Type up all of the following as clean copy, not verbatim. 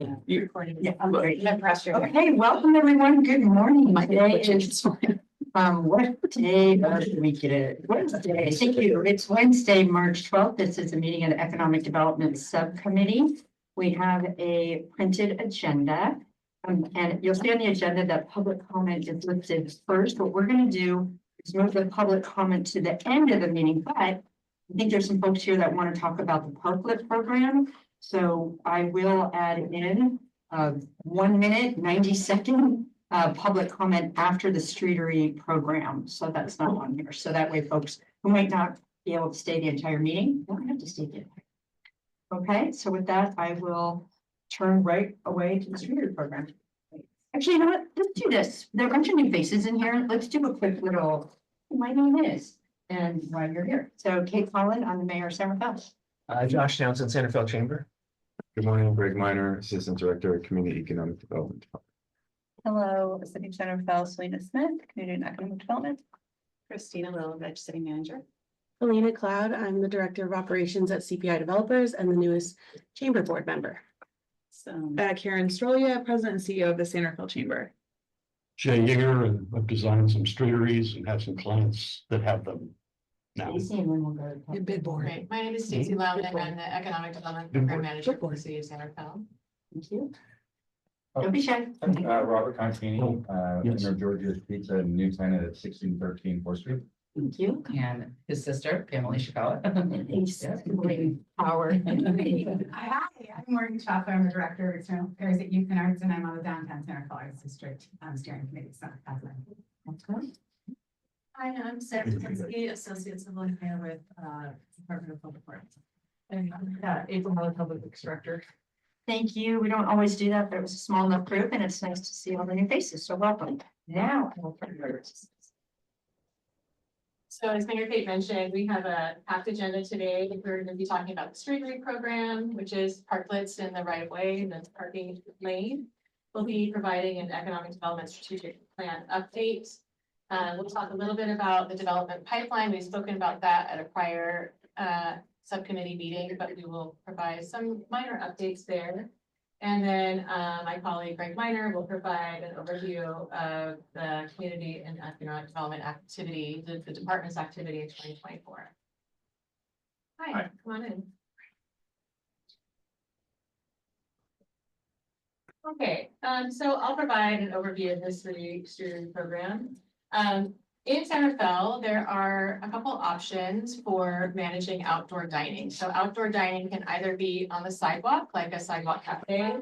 Yeah, I'm great. Okay, welcome everyone. Good morning. Today is what day of the week it is? Wednesday. Thank you. It's Wednesday, March 12th. This is a meeting of the Economic Development Subcommittee. We have a printed agenda. And you'll see on the agenda that public comment is listed first. What we're going to do is move the public comment to the end of the meeting, but I think there's some folks here that want to talk about the parklet program. So I will add in 1 minute, 90-second public comment after the streetery program. So that's not on here. So that way folks who might not be able to stay the entire meeting don't have to stay the entire. Okay, so with that, I will turn right away to the streetery program. Actually, you know what? Let's do this. There are a bunch of new faces in here. Let's do a quick little, who my name is and why you're here. So Kate Holland, I'm the mayor of San Rafael. Josh Townsend, Santa Fe Chamber. Good morning, I'm Greg Miner, Assistant Director of Community Economic Development. Hello, City of Santa Fe, Selena Smith, Community and Economic Development. Christina Lilovich, City Manager. Alina Cloud, I'm the Director of Operations at CPI Developers and the newest Chamber Board member. So Karen Strolia, President and CEO of the Santa Fe Chamber. Jay Yeager, and I've designed some streeteries and have some clients that have them now. Stacy, and then we'll go to Bid board. Great. My name is Stacey Loudon. I'm the Economic Development Program Manager for the City of Santa Fe. Thank you. Don't be shy. Robert Contini, yes. owner of Georgia's Pizza, new tenant at 1613 4th Street. Thank you. And his sister, Pamela Ishikawa. Thanks. Power. Hi, I'm Morgan Schaffer. I'm the Director of External Affairs at Youth and Arts, and I'm on the Downtown Santa Fe Arts District Steering Committee. So that's it. Hi, I'm Sarah Tuzinski, Associate Civil Engineer with Department of Public Works. And April Miller, Public Works Director. Thank you. We don't always do that, but it was a small enough group and it's nice to see all the new faces. So welcome. Now I will turn it over to So as Mayor Kate mentioned, we have a packed agenda today. We're going to be talking about the street program, which is parklets in the right of way and then parking lane. We'll be providing an economic development strategic plan update. We'll talk a little bit about the development pipeline. We've spoken about that at a prior subcommittee meeting, but we will provide some minor updates there. And then my colleague Greg Miner will provide an overview of the community and economic development activity, the department's activity in 2024. Hi, come on in. Okay, so I'll provide an overview of this street program. In Santa Fe, there are a couple options for managing outdoor dining. So outdoor dining can either be on the sidewalk, like a sidewalk cafe,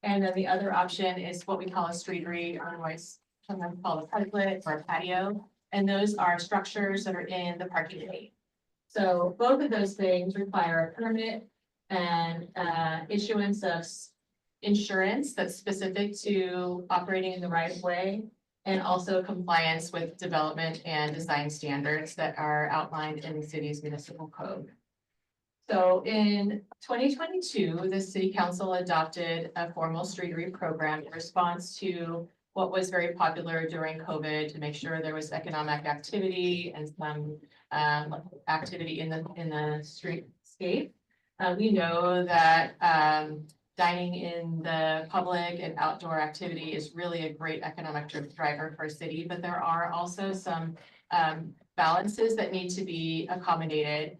and then the other option is what we call a streetery, or otherwise sometimes called a parklet or a patio. And those are structures that are in the parking lot. So both of those things require a permit and issuance of insurance that's specific to operating in the right of way, and also compliance with development and design standards that are outlined in the city's municipal code. So in 2022, the City Council adopted a formal streetery program in response to what was very popular during COVID to make sure there was economic activity and some activity in the streetscape. We know that dining in the public and outdoor activity is really a great economic driver for a city, but there are also some balances that need to be accommodated.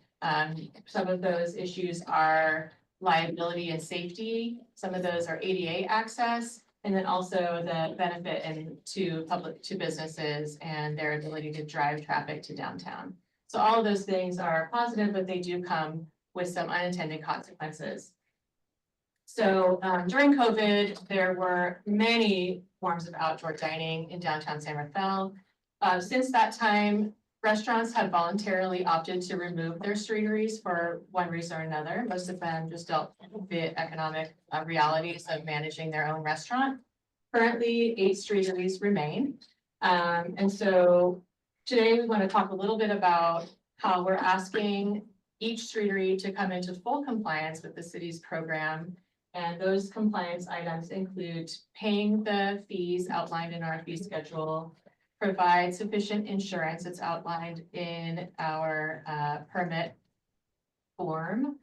Some of those issues are liability and safety. Some of those are ADA access, and then also the benefit to businesses and their ability to drive traffic to downtown. So all of those things are positive, but they do come with some unintended consequences. So during COVID, there were many forms of outdoor dining in downtown San Rafael. Since that time, restaurants have voluntarily opted to remove their streeteries for one reason or another. Most of them just dealt with the economic realities of managing their own restaurant. Currently, 8 streeteries remain. And so today we want to talk a little bit about how we're asking each streetery to come into full compliance with the city's program. And those compliance items include paying the fees outlined in our fee schedule, provide sufficient insurance that's outlined in our permit form,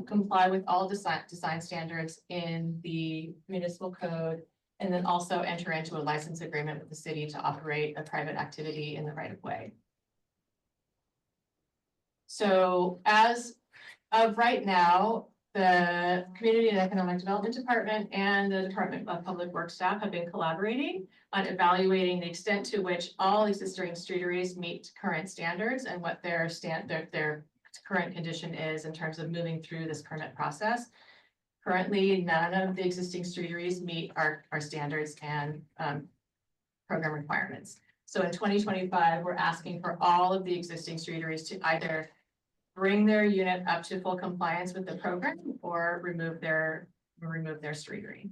comply with all design standards in the municipal code, and then also enter into a license agreement with the city to operate a private activity in the right of way. So as of right now, the Community and Economic Development Department and the Department of Public Works staff have been collaborating on evaluating the extent to which all existing streeteries meet current standards and what their current condition is in terms of moving through this permit process. Currently, none of the existing streeteries meet our standards and program requirements. So in 2025, we're asking for all of the existing streeteries to either bring their unit up to full compliance with the program or remove their streetery.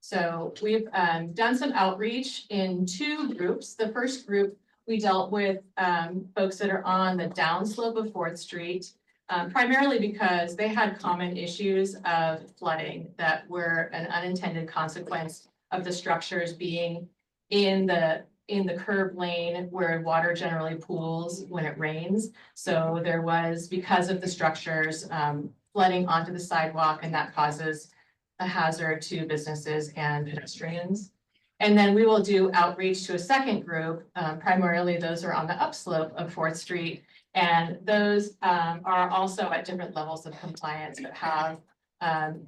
So we've done some outreach in 2 groups. The first group, we dealt with folks that are on the downslope of 4th Street, primarily because they had common issues of flooding that were an unintended consequence of the structures being in the curb lane where water generally pools when it rains. So there was, because of the structures, flooding onto the sidewalk, and that causes a hazard to businesses and pedestrians. And then we will do outreach to a second group, primarily those are on the upslope of 4th Street. And those are also at different levels of compliance, but have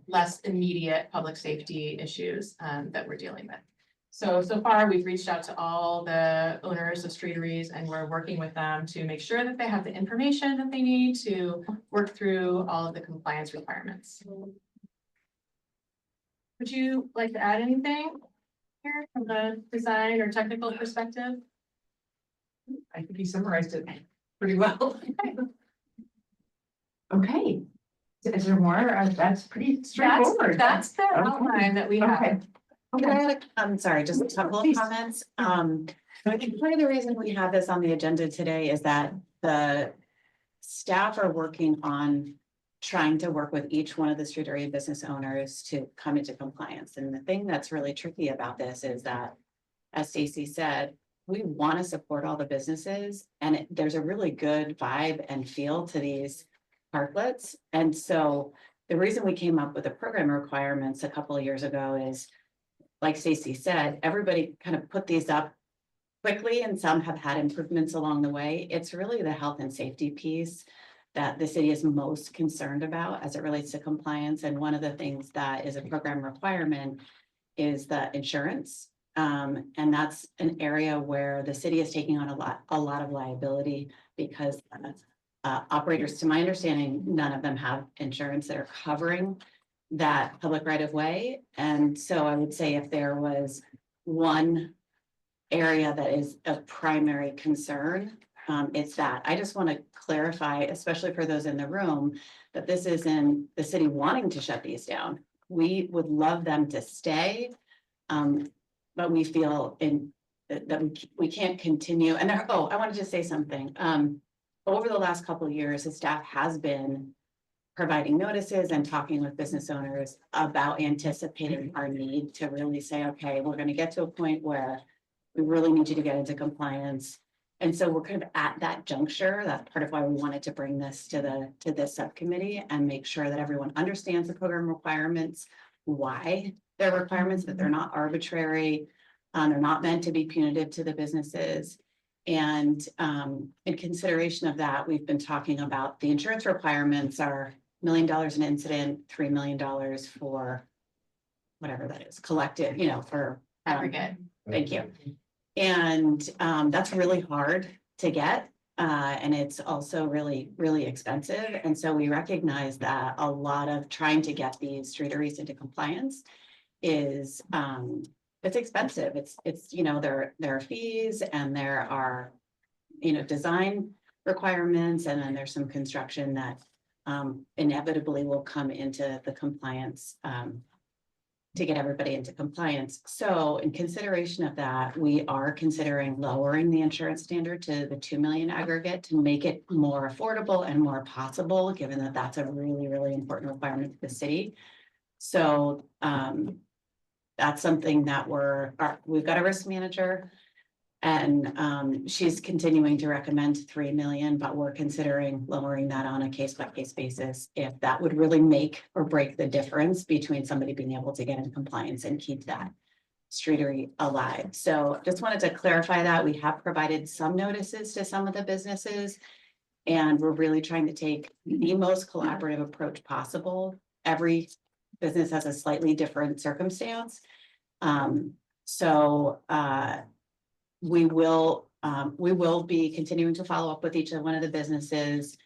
less immediate public safety issues that we're dealing with. So far, we've reached out to all the owners of streeteries, and we're working with them to make sure that they have the information that they need to work through all of the compliance requirements. Would you like to add anything here from the design or technical perspective? I think you summarized it pretty well. Okay. Is there more? That's pretty straightforward. That's the outline that we have. Okay. I'm sorry, just a couple of comments. I think part of the reason we have this on the agenda today is that the staff are working on trying to work with each one of the street area business owners to come into compliance. And the thing that's really tricky about this is that, as Stacy said, we want to support all the businesses, and there's a really good vibe and feel to these parklets. And so the reason we came up with the program requirements a couple of years ago is, like Stacy said, everybody kind of put these up quickly, and some have had improvements along the way. It's really the health and safety piece that the city is most concerned about as it relates to compliance. And one of the things that is a program requirement is the insurance. And that's an area where the city is taking on a lot of liability, because operators, to my understanding, none of them have insurance that are covering that public right of way. And so I would say if there was one area that is of primary concern, it's that. I just want to clarify, especially for those in the room, that this isn't the city wanting to shut these down. We would love them to stay, but we feel that we can't continue. And I wanted to say something. Over the last couple of years, the staff has been providing notices and talking with business owners about anticipating our need to really say, okay, we're going to get to a point where we really need you to get into compliance. And so we're kind of at that juncture. That's part of why we wanted to bring this to this subcommittee and make sure that everyone understands the program requirements, why they're requirements, that they're not arbitrary, they're not meant to be punitive to the businesses. And in consideration of that, we've been talking about the insurance requirements are $1 million an incident, $3 million for whatever that is, collective, for Aggregate. Thank you. And that's really hard to get. And it's also really, really expensive. And so we recognize that a lot of trying to get these streeteries into compliance is it's expensive. It's there are fees, and there are design requirements, and then there's some construction that inevitably will come into the compliance to get everybody into compliance. So in consideration of that, we are considering lowering the insurance standard to the 2 million aggregate to make it more affordable and more possible, given that that's a really, really important requirement for the city. So that's something that we've got a risk manager And she's continuing to recommend 3 million, but we're considering lowering that on a case by case basis. If that would really make or break the difference between somebody being able to get into compliance and keep that streetery alive. So just wanted to clarify that we have provided some notices to some of the businesses. And we're really trying to take the most collaborative approach possible. Every business has a slightly different circumstance. We will be continuing to follow up with each one of the businesses.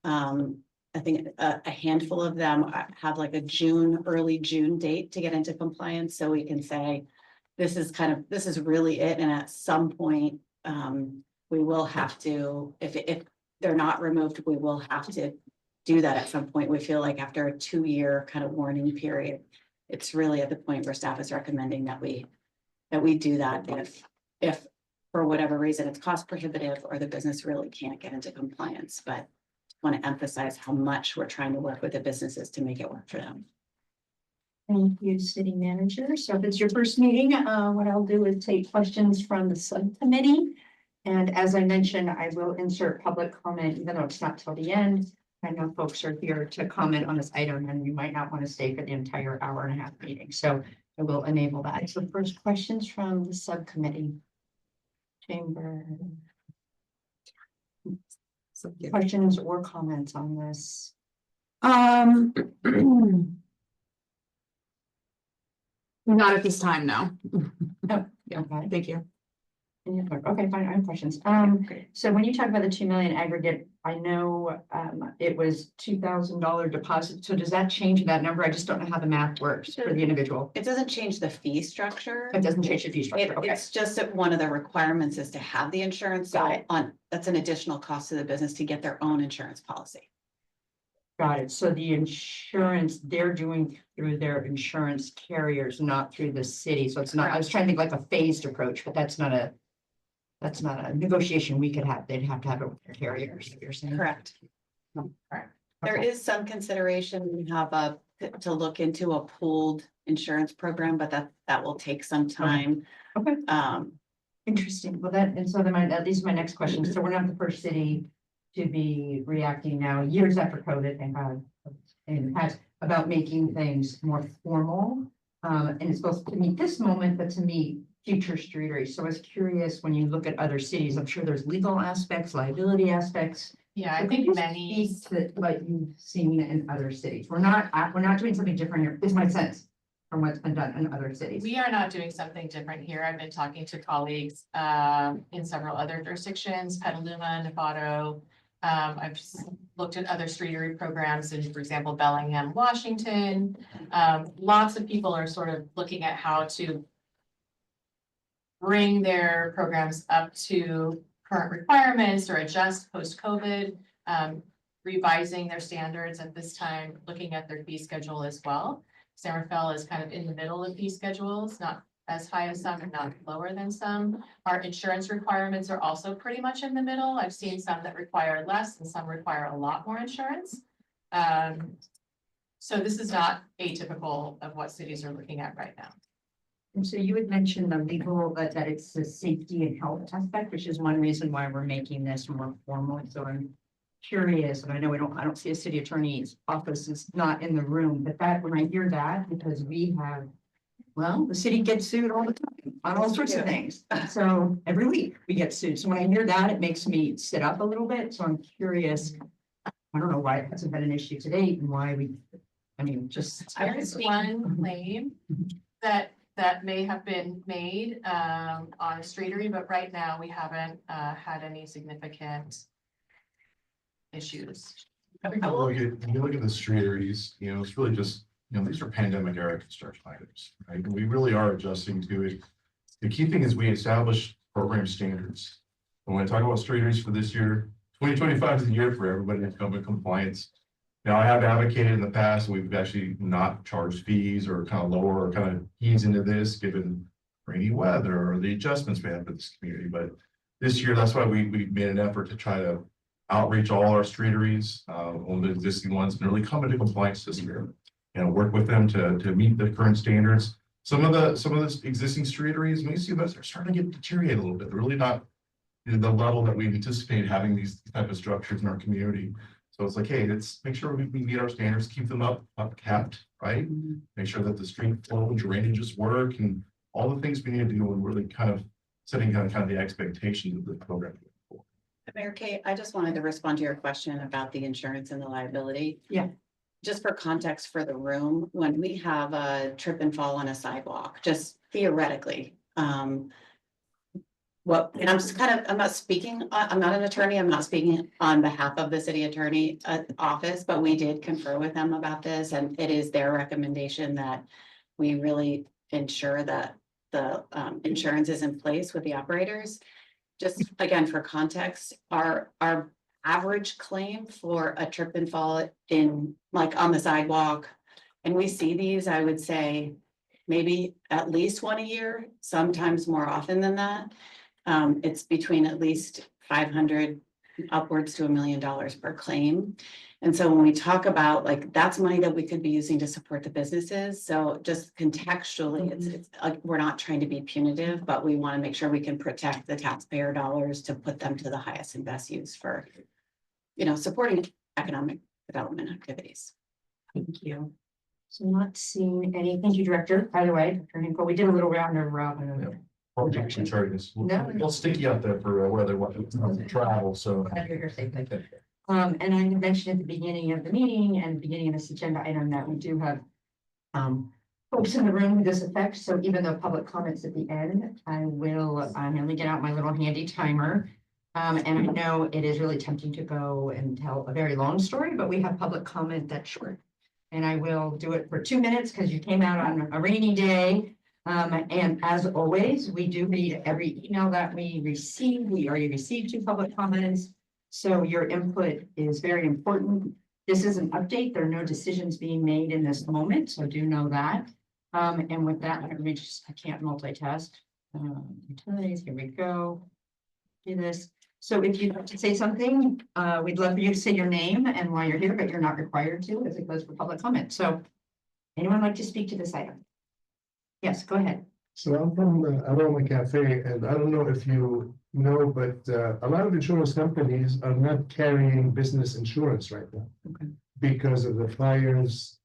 I think a handful of them have like a early June date to get into compliance, so we can say, this is really it, and at some point, we will have to, if they're not removed, we will have to do that at some point. We feel like after a 2-year kind of warning period, it's really at the point where staff is recommending that we do that if for whatever reason it's cost prohibitive or the business really can't get into compliance. But want to emphasize how much we're trying to work with the businesses to make it work for them. Thank you, city manager. So if it's your first meeting, what I'll do is take questions from the subcommittee. And as I mentioned, I will insert public comment, even though it's not till the end. I know folks are here to comment on this item and you might not want to stay for the entire 1.5-hour meeting. So I will enable that. So first questions from the subcommittee. Chamber. Questions or comments on this? Not at this time, no. Oh, Yeah, okay. thank you. Okay, fine, I have questions. So when you talk about the 2 million aggregate, I know it was $2,000 deposit. So does that change that number? I just don't know how the math works for the individual. It doesn't change the fee structure. It doesn't change the fee structure. Okay. It's just that one of the requirements is to have the insurance. Got it. That's an additional cost to the business to get their own insurance policy. Got it. So the insurance they're doing through their insurance carriers, not through the city. So it's not, I was trying to think like a phased approach, but that's not a negotiation we could have. They'd have to have it with their carriers, you're saying. Correct. Correct. There is some consideration. We have to look into a pooled insurance program, but that will take some time. Okay. Interesting. Well, these are my next questions. So we're not the first city to be reacting now, years after COVID, thank God, and about making things more formal. And it's supposed to meet this moment, but to meet future streeteries. So I was curious, when you look at other cities, I'm sure there's legal aspects, liability aspects. Yeah, I So think could you many, speak to what you've seen in other cities. We're not doing something different here, is my sense from what's been done in other cities. we are not doing something different here. I've been talking to colleagues in several other jurisdictions, Petaluma, Novato. I've looked at other streetery programs in, for example, Bellingham, Washington. Lots of people are sort of looking at how to bring their programs up to current requirements or adjust post-COVID, revising their standards at this time, looking at their fee schedule as well. San Rafael is kind of in the middle of fee schedules, not as high as some and not lower than some. Our insurance requirements are also pretty much in the middle. I've seen some that require less and some require a lot more insurance. So this is not atypical of what cities are looking at right now. And so you had mentioned the legal, that it's the safety and health aspect, which is one reason why we're making this more formal. So I'm curious, and I know I don't see a city attorney's office is not in the room, but that when I hear that, because we have, well, the city gets sued all the time on all sorts of things. So every week we get sued. So when I hear that, it makes me sit up a little bit. So I'm curious. I don't know why it hasn't been an issue to date and why There is one claim that may have been made on a streetery, but right now we haven't had any significant issues. I think when you look at the streeteries, it's really just, these are pandemic era construction items, right? And we really are adjusting to it. The key thing is we establish program standards. And when I talk about streeteries for this year, 2025 is the year for everybody to come in compliance. Now, I have advocated in the past, we've actually not charged fees or kind of lower or kind of ease into this, given rainy weather or the adjustments we have for this community. But this year, that's why we made an effort to try to outreach all our streeteries, all the existing ones, and really come into compliance this year and work with them to meet the current standards. some of the existing street areas, we see those are starting to get deteriorate a little bit. They're really not in the level that we anticipate having these type of structures in our community. So it's like, hey, let's make sure we meet our standards, keep them up kept, right? Make sure that the street flow and drainages work and all the things we need to do and really kind of setting kind of the expectations of the program. Mayor Kate, I just wanted to respond to your question about the insurance and the liability. Yeah. Just for context for the room, when we have a trip and fall on a sidewalk, just theoretically, and I'm just I'm not speaking, I'm not an attorney, I'm not speaking on behalf of the city attorney office, but we did confer with them about this, and it is their recommendation that we really ensure that the insurance is in place with the operators. Just again, for context, our average claim for a trip and fall in like on the sidewalk, and we see these, I would say, maybe at least one a year, sometimes more often than that. It's between at least 500 upwards to $1 million per claim. And so when we talk about like, that's money that we could be using to support the businesses. So just contextually, it's we're not trying to be punitive, but we want to make sure we can protect the taxpayer dollars to put them to the highest and best use for, supporting economic development activities. Thank you. So not seeing any, thank you, Director, by the way, Dr. Hinkle, we did a little round of Objection charges. No. We'll stick you out there for whether what travel, so. and I mentioned at the beginning of the meeting and beginning of this agenda item that we do have folks in the room with this effect. So even though public comments at the end, I'm going to get out my little handy timer. And I know it is really tempting to go and tell a very long story, but we have public comment that's short. And I will do it for 2 minutes because you came out on a rainy day. And as always, we do read every email that we receive. We already received 2 public comments. So your input is very important. This is an update. There are no decisions being made in this moment. So do know that. And with that, I can't multitask. Utilities, here we go. Do this. So if you'd like to say something, we'd love for you to say your name and why you're here, but you're not required to as it goes for public comment. So anyone like to speak to this item? Yes, go ahead. So I'm from Aroma Cafe, and I don't know if you know, but a lot of insurance companies are not carrying business insurance right now. Okay. Because of the fires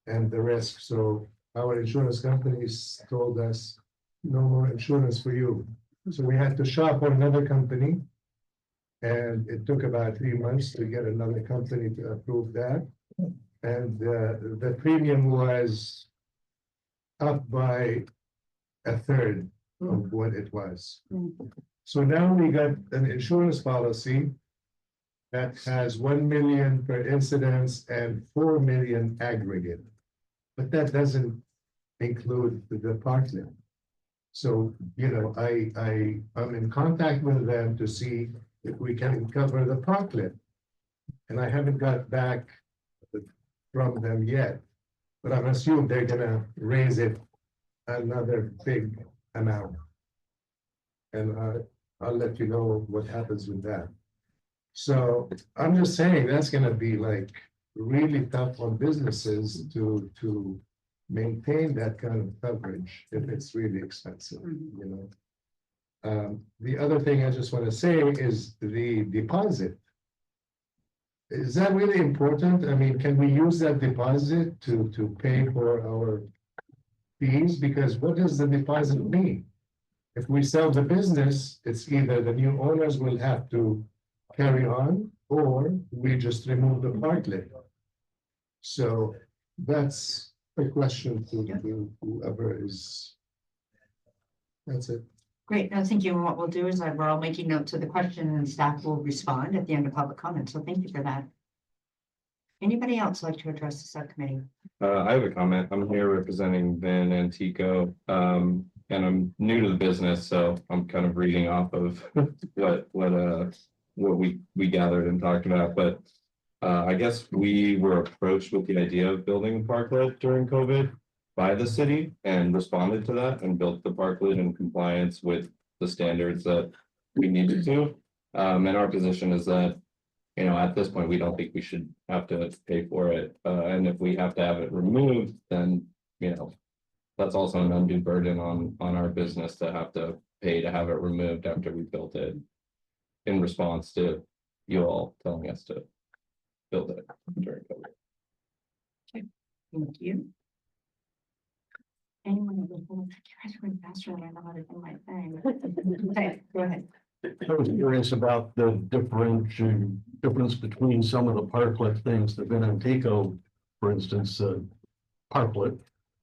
and the risk. So our insurance companies told us no more insurance for you. So we had to shop on another company. And it took about 3 months to get another company to approve that. And the premium was up by 1/3 of what it was. So now we got an insurance policy that has 1 million per incidence and 4 million aggregate. But that doesn't include the parkland. So, I'm in contact with them to see if we can cover the parkland. And I haven't got back from them yet. But I'm assuming they're gonna raise it another big amount. And I'll let you know what happens with that. So I'm just saying that's gonna be like really tough on businesses to maintain that kind of coverage if it's really expensive, The other thing I just want to say is the deposit. Is that really important? I mean, can we use that deposit to pay for our fees? Because what does the deposit mean? If we sell the business, it's either the new owners will have to carry on or we just remove the parkland. So that's a question to whoever is. That's it. Great. No, thank you. And what we'll do is we're all making notes of the question and staff will respond at the end of public comment. So thank you for that. Anybody else like to address the subcommittee? I have a comment. I'm here representing Van Antico, and I'm new to the business, so I'm kind of reading off of what we gathered and talked about. But I guess we were approached with the idea of building a parklet during COVID by the city and responded to that and built the parklet in compliance with the standards that we needed to. And our position is that, at this point, we don't think we should have to pay for it. And if we have to have it removed, then, that's also an undue burden on our business to have to pay to have it removed after we built it. In response to you all telling us to build it during COVID. Thank you. Anyone who you guys are going faster than I know how to do my thing. Okay, go ahead. I was curious about the difference between some of the parklet things that been Antico, for instance, parklet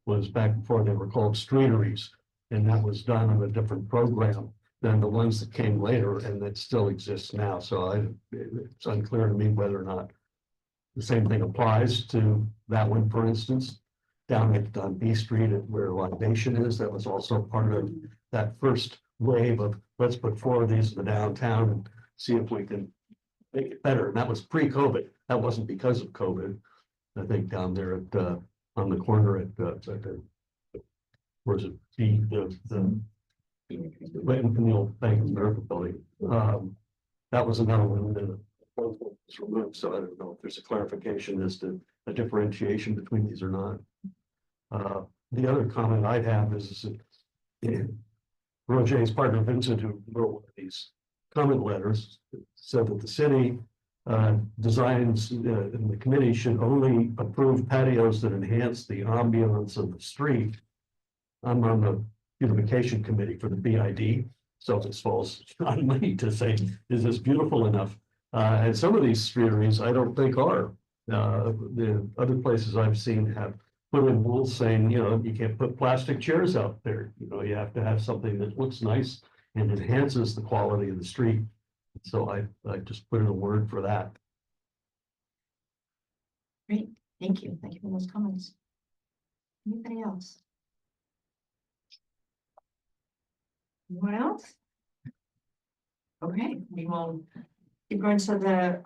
was back before they were called streeteries. And that was done on a different program than the ones that came later and that still exists now. So it's unclear to me whether or not the same thing applies to that one, for instance. Down at B Street at where Libation is, that was also part of that first wave of let's put 4 of these in the downtown and see if we can make it better. And that was pre-COVID. That wasn't because of COVID. I think down there at on the corner at where's it? The right in the old Bank of America building. That was another one that was removed. So I don't know if there's a clarification as to a differentiation between these or not. The other comment I'd have is Roger's partner Vincent, who wrote one of these comment letters, said that the city designs and the committee should only approve patios that enhance the ambiance of the street. I'm on the beautification committee for the BID, so it falls on me to say, is this beautiful enough? And some of these streeteries I don't think are. The other places I've seen have put in rules saying, you know, you can't put plastic chairs out there. You know, you have to have something that looks nice and enhances the quality of the street. So I just put in a word for that. Great, thank you. Thank you for those comments. Anybody else? Anyone else? Okay, we will keep going. So the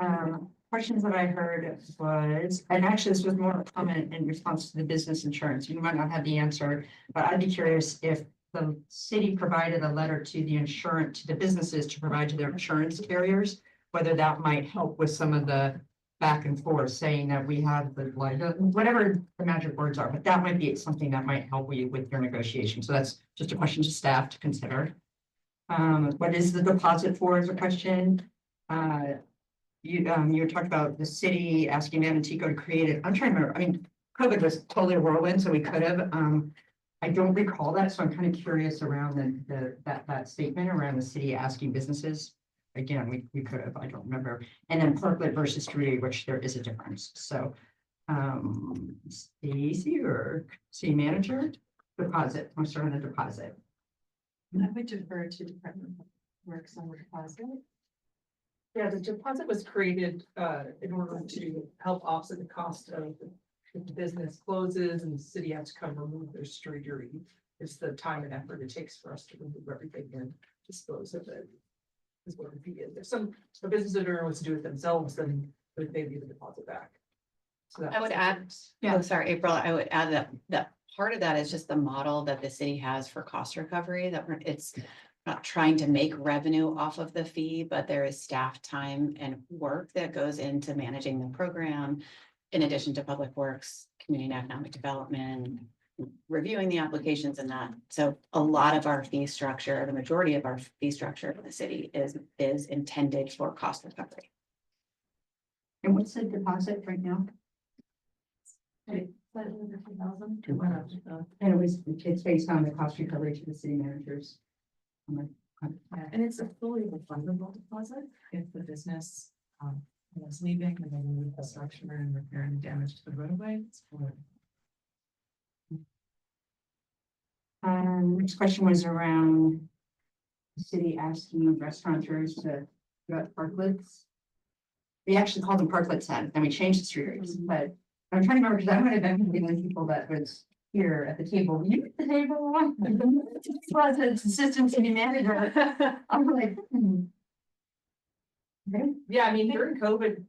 questions that I heard was, and actually this was more a comment in response to the business insurance. You might not have the answer, but I'd be curious if the city provided a letter to the insurance, to the businesses to provide to their insurance carriers, whether that might help with some of the back and forth saying that we have the, like, whatever the magic words are, but that might be something that might help you with your negotiation. So that's just a question to staff to consider. What is the deposit for is a question. You talked about the city asking Antico to create it. I'm trying to remember. I mean, COVID was totally a whirlwind, so we could have. I don't recall that, so I'm kind of curious around that statement around the city asking businesses. Again, we could have. I don't remember. And then parklet versus street, which there is a difference. So, Stacy or city manager, deposit. I'm starting on the deposit. I would defer to Department of Works on the deposit. Yeah, the deposit was created in order to help offset the cost of if the business closes and the city has to come remove their streetery. It's the time and effort it takes for us to remove everything and dispose of it. Is what the fee is. If a business owner wants to do it themselves, then they leave the deposit back. So I would add, oh, sorry, April, I would add that part of that is just the model that the city has for cost recovery, that it's not trying to make revenue off of the fee, but there is staff time and work that goes into managing the program, in addition to public works, community and economic development, reviewing the applications and that. So a lot of our fee structure, the majority of our fee structure in the city is intended for cost recovery. And what's the deposit right now? Slightly over 2,000. And it's based on the cost recovery to the city managers. And it's a fully refundable deposit if the business was leaving and then move the structure and repairing the damage to the roadway. Next question was around the city asking restaurateurs to got parklets. We actually called them parklets then we changed the streeters, but I'm trying to remember because I might have been the only people that was here at the table. You at the table? Was an assistant city manager. I'm like, Okay. yeah, I mean, during COVID,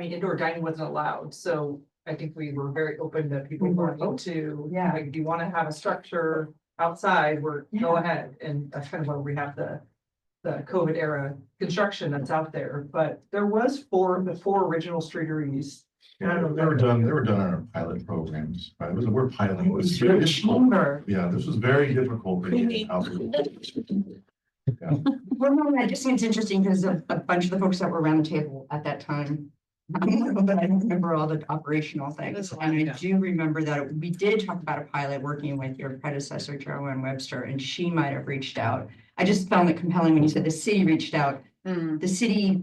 indoor dining wasn't allowed, so I think we were very open that people wanting to, Yeah. like, if you want to have a structure outside, go ahead, and that's kind of why we have the COVID era construction that's out there, but there was the four original streeteries Yeah, they were done on our pilot programs, right? We're piloting. It was You're very the difficult. chamber. Yeah, this was very difficult. to get out there. Yeah. Well, no, I just think it's interesting because a bunch of the folks that were around the table at that time. I'm one of them, but I don't remember all the operational things. And I do remember that we did talk about a pilot working with your predecessor, Joanne Webster, and she might have reached out. I just found it compelling when you said the city reached out. The city,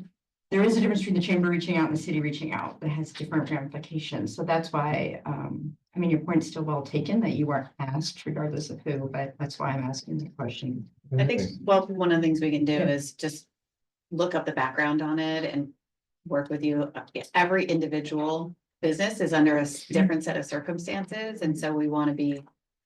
there is a difference between the chamber reaching out and the city reaching out that has different ramifications. So that's why, I mean, your point's still well taken that you weren't asked regardless of who, but that's why I'm asking the question. I think, well, one of the things we can do is just look up the background on it and work with you. Every individual business is under a different set of circumstances, and so we want to be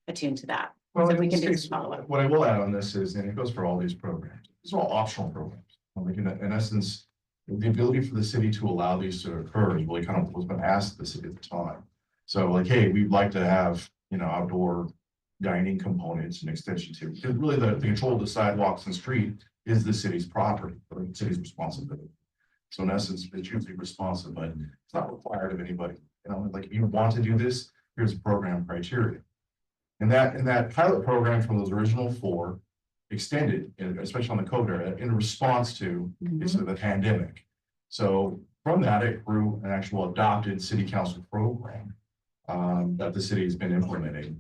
attuned to that. Well, So in we can this do case, some follow-up. what I will add on this is, and it goes for all these programs, these are all optional programs. Like in essence, the ability for the city to allow these to occur is really kind of was been asked of the city at the time. So like, hey, we'd like to have, outdoor dining components and extension to, because really the control of the sidewalks and street is the city's property, or the city's responsibility. So in essence, it's usually responsive, but it's not required of anybody. Like if you want to do this, here's the program criteria. And that pilot program from those original 4 extended, especially on the COVID era, in response to the pandemic. So from that, it grew an actual adopted city council program that the city has been implementing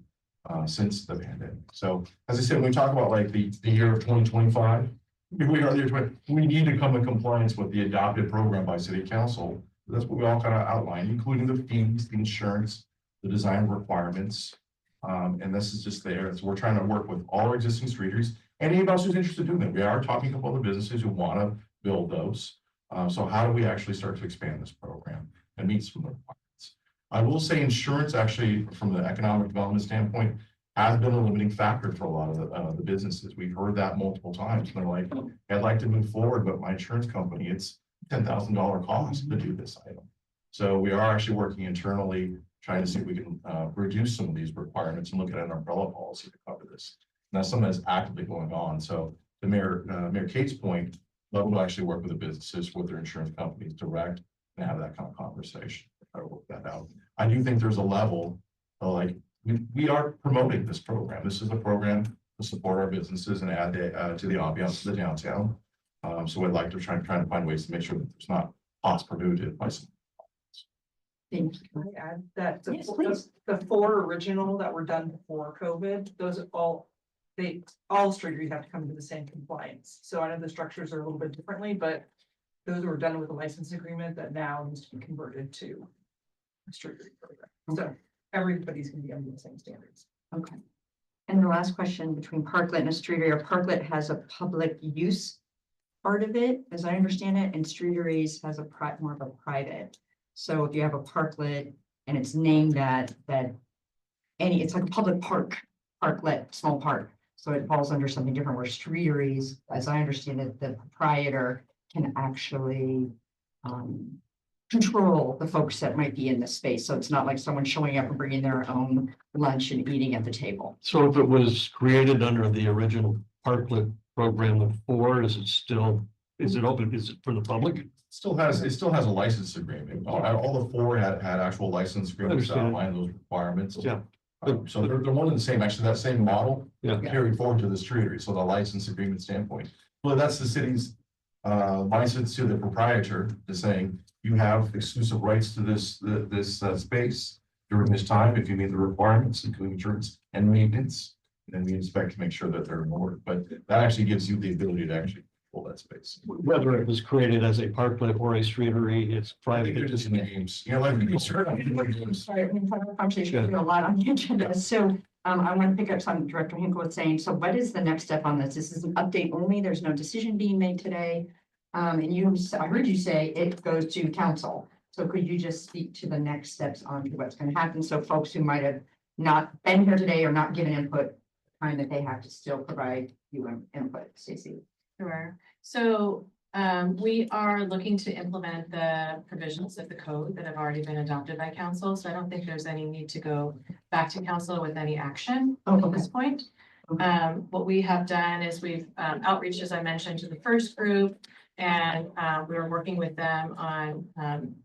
since the pandemic. So as I said, when we talk about like the year of 2025, we need to come in compliance with the adopted program by city council. That's what we all kind of outlined, including the fees, the insurance, the design requirements. And this is just there. So we're trying to work with all our existing streeters. Anybody else who's interested in doing that. We are talking to all the businesses who want to build those. So how do we actually start to expand this program and meet some of the requirements? I will say insurance actually, from the economic development standpoint, has been a limiting factor for a lot of the businesses. We've heard that multiple times. They're like, I'd like to move forward, but my insurance company, it's $10,000 cost to do this item. So we are actually working internally, trying to see if we can reduce some of these requirements and look at an umbrella policy to cover this. And that's something that's actively going on. So to Mayor Kate's point, love to actually work with the businesses, with their insurance companies direct, and have that kind of conversation, try to work that out. I do think there's a level of like, we are promoting this program. This is a program to support our businesses and add to the ambiance of the downtown. So I'd like to try to find ways to make sure that there's not cost prohibitive by some. Thank you. Can I add that Yes, please. the 4 original that were done before COVID, those are all streeteries have to come to the same compliance. So I know the structures are a little bit differently, but those were done with a license agreement that now needs to be converted to a streetery program. So everybody's gonna be under the same standards. Okay. And the last question, between parklet and a street area, parklet has a public use part of it, as I understand it, and streeteries has more of a private. So if you have a parklet and it's named that it's like a public parklet, small park. So it falls under something different, where streeteries, as I understand it, the proprietor can actually control the folks that might be in the space. So it's not like someone showing up and bringing their own lunch and eating at the table. So if it was created under the original parklet program of 4, is it open, is it for the public? It still has a license agreement. All the 4 had actual license agreements that outline those requirements. Yeah. So they're one and the same, actually, that same model Yeah. carried forward to the streetery, so the license agreement standpoint. Well, that's the city's license to the proprietor to saying, you have exclusive rights to this space during this time, if you meet the requirements, including insurance and maintenance. And we inspect to make sure that they're in order, but that actually gives you the ability to actually control that space. Whether it was created as a parklet or a streetery, it's I private. think they're just names, like we games. Sorry, I mean, part of the conversation, we have a lot on the agenda. So I want to pick up something Director Hinkle was saying. So what is the next step on this? This is an update only. There's no decision being made today. And I heard you say it goes to council. So could you just speak to the next steps on what's going to happen? So folks who might have not been here today or not given input, find that they have to still provide you input, Stacey. Sure. So we are looking to implement the provisions of the code that have already been adopted by council. So I don't think there's any need to go back to council with any action at this point. What we have done is we've outreached, as I mentioned, to the first group, and we're working with them on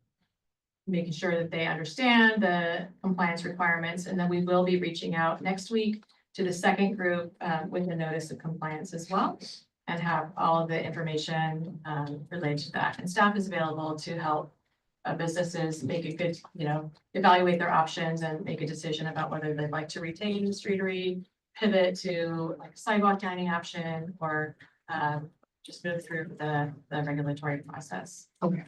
making sure that they understand the compliance requirements, and then we will be reaching out next week to the second group with a notice of compliance as well, and have all of the information related to that. And staff is available to help businesses make a good, evaluate their options and make a decision about whether they'd like to retain the streetery, pivot to like a sidewalk dining option, or just move through the regulatory process. Okay.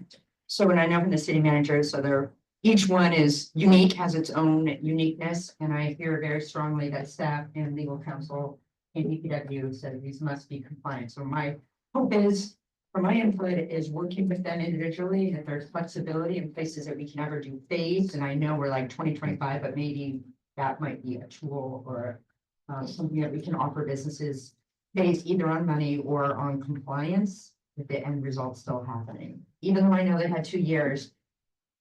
So, and I know from the city manager, so they're, each one is unique, has its own uniqueness, and I hear very strongly that staff and legal counsel and DPW said these must be compliant. So my hope is, for my input, is working with them individually, that there's flexibility in places that we can ever do phased, and I know we're like 2025, but maybe that might be a tool or something that we can offer businesses based either on money or on compliance, with the end result still happening. Even though I know they had 2 years.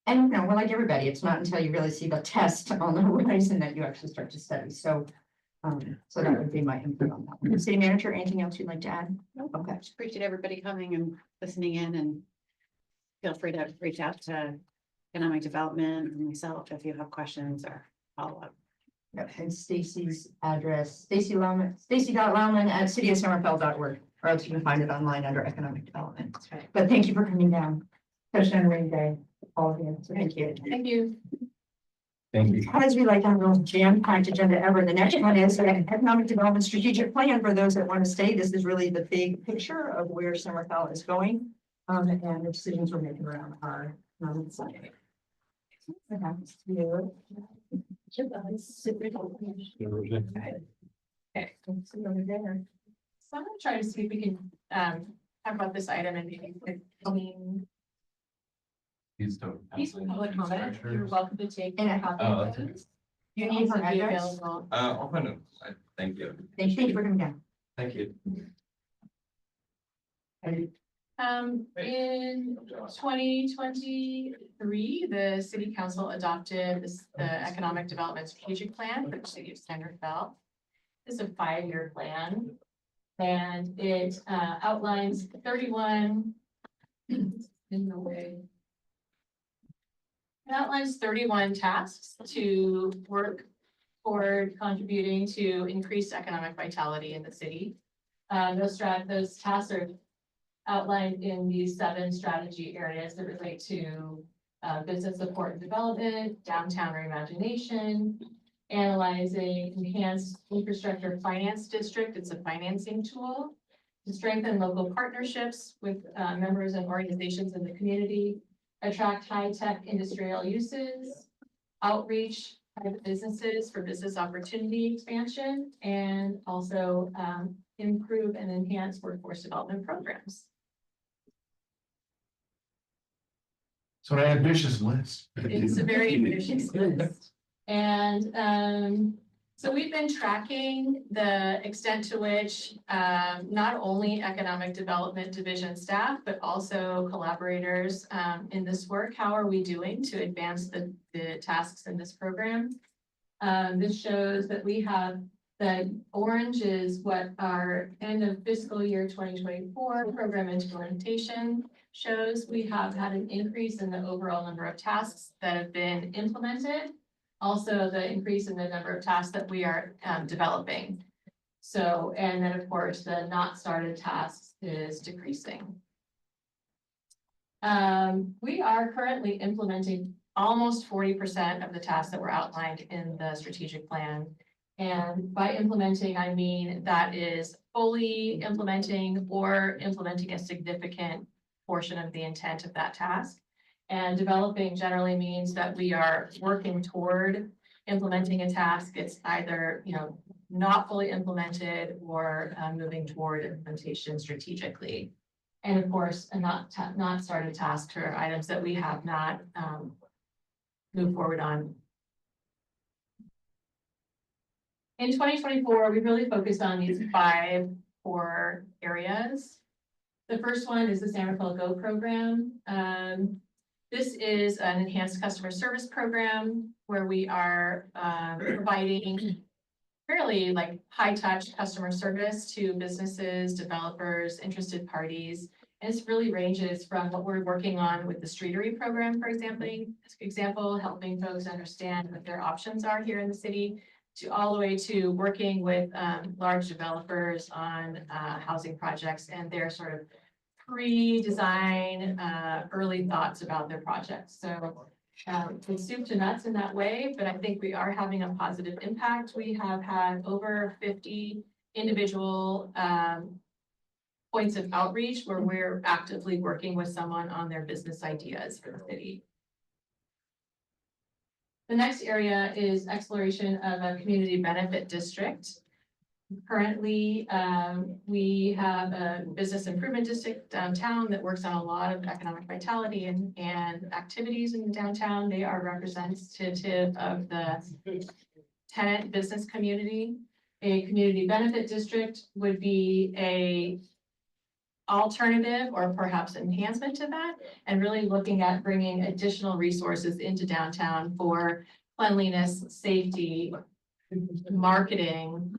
And we're like everybody, it's not until you really see the test on the horizon that you actually start to study. So that would be my input on that one. City manager, anything else you'd like to add? No. Okay. Just appreciate everybody coming and listening in, and feel free to reach out to economic development or myself if you have questions or follow up. Yep, and Stacy's address, stacy.lauman@cityofsomerfeld.org, or else you can find it online under economic development. That's right. But thank you for coming down, especially on a rainy day, all of you. So thank you. Thank you. Thank you. Because we like our most jam-packed agenda ever. The next one is an economic development strategic plan for those that want to stay. This is really the big picture of where Somerville is going. And the decisions we're making around our side. Okay. So I'm gonna try to see if we can talk about this item and maybe Please don't. these public comment. You're welcome to take And a copy Oh, of that's okay. those. You need her Also be address? available. I'll find it. Thank you. Thank you for coming down. Thank you. In 2023, the city council adopted the economic development strategic plan for the city of Sangerfell. It's a 5-year plan, and it outlines 31 in the way. It outlines 31 tasks to work toward contributing to increased economic vitality in the city. Those tasks are outlined in these 7 strategy areas that relate to business support and development, downtown reimagination, analyzing enhanced infrastructure finance district. It's a financing tool to strengthen local partnerships with members and organizations in the community, attract high-tech industrial uses, outreach private businesses for business opportunity expansion, and also improve and enhance workforce development programs. So an ambitious list. It's a very ambitious list. And so we've been tracking the extent to which not only economic development division staff, but also collaborators in this work, how are we doing to advance the tasks in this program? This shows that we have, the orange is what our end of fiscal year 2024 program implementation shows. We have had an increase in the overall number of tasks that have been implemented. Also, the increase in the number of tasks that we are developing. So, and then of course, the not started tasks is decreasing. We are currently implementing almost 40% of the tasks that were outlined in the strategic plan. And by implementing, I mean that is fully implementing or implementing a significant portion of the intent of that task. And developing generally means that we are working toward implementing a task. It's either, not fully implemented or moving toward implementation strategically. And of course, a not started tasks are items that we have not moved forward on. In 2024, we really focused on these 5 core areas. The first one is the San Rafael Go program. This is an enhanced customer service program where we are providing fairly high touch customer service to businesses, developers, interested parties And this really ranges from what we're working on with the streetery program, for example, helping folks understand what their options are here in the city, to all the way to working with large developers on housing projects and their sort of pre-design early thoughts about their projects. So it's soup to nuts in that way, but I think we are having a positive impact. We have had over 50 individual points of outreach where we're actively working with someone on their business ideas for the city. The next area is exploration of a community benefit district. Currently, we have a business improvement district downtown that works on a lot of economic vitality and activities in the downtown. They are representative of the tenant business community. A community benefit district would be a alternative or perhaps enhancement to that, and really looking at bringing additional resources into downtown for cleanliness, safety, marketing,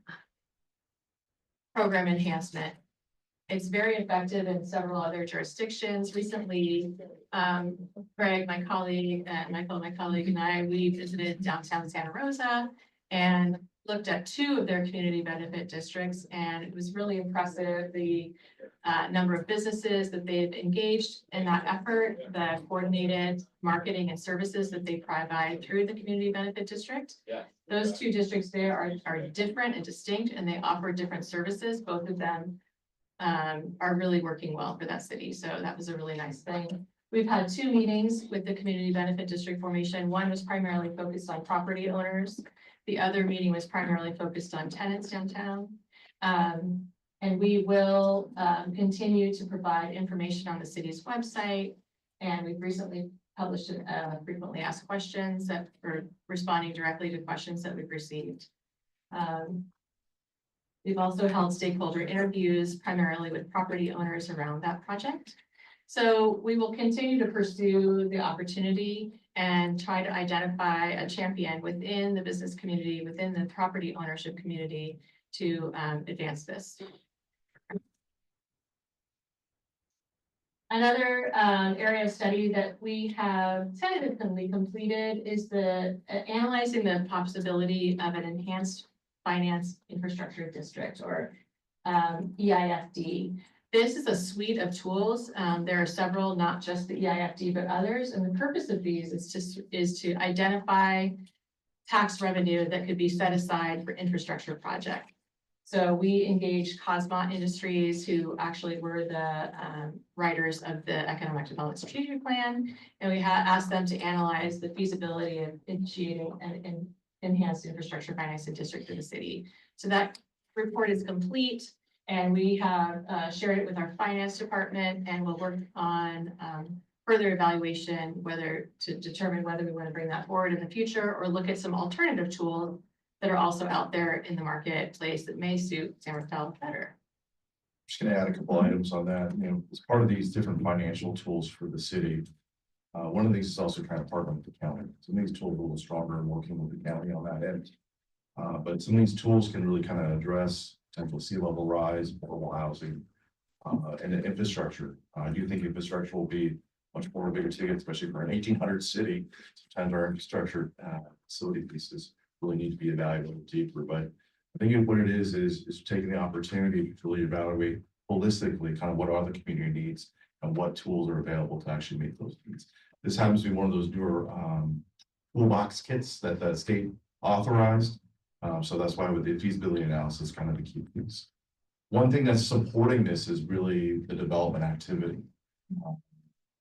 program enhancement. It's very effective in several other jurisdictions. Recently, Greg, my colleague, and Michael, my colleague, and I, we visited downtown Santa Rosa and looked at 2 of their community benefit districts, and it was really impressive, the number of businesses that they've engaged in that effort, the coordinated marketing and services that they provide through the community benefit district. Those 2 districts there are different and distinct, and they offer different services. Both of them are really working well for that city. So that was a really nice thing. We've had 2 meetings with the community benefit district formation. One was primarily focused on property owners. The other meeting was primarily focused on tenants downtown. And we will continue to provide information on the city's website. And we've recently published frequently asked questions that are responding directly to questions that we've received. We've also held stakeholder interviews primarily with property owners around that project. So we will continue to pursue the opportunity and try to identify a champion within the business community, within the property ownership community to advance this. Another area of study that we have tentatively completed is analyzing the possibility of an enhanced finance infrastructure district, or EIFD. This is a suite of tools. There are several, not just the EIFD, but others. And the purpose of these is to identify tax revenue that could be set aside for infrastructure projects. So we engaged Cosmont Industries, who actually were the writers of the Economic Development Strategic Plan. And we asked them to analyze the feasibility of initiating an enhanced infrastructure financing district for the city. So that report is complete. And we have shared it with our finance department, and we'll work on further evaluation, whether to determine whether we want to bring that forward in the future or look at some alternative tools that are also out there in the marketplace that may suit San Rafael better. Just gonna add a couple items on that. As part of these different financial tools for the city, one of the things is also trying to partner with the county. Some of these tools are a little stronger in working with the county on that end. But some of these tools can really kind of address potential sea level rise, affordable housing, and infrastructure. I do think infrastructure will be much more of a bigger ticket, especially for an 1800 city. Sometimes our infrastructure facility pieces really need to be evaluated deeper. But I think what it is taking the opportunity to really evaluate holistically kind of what are the community needs and what tools are available to actually meet those needs. This happens to be one of those newer toolbox kits that the state authorized. So that's why with the feasibility analysis, kind of the key piece. One thing that's supporting this is really the development activity.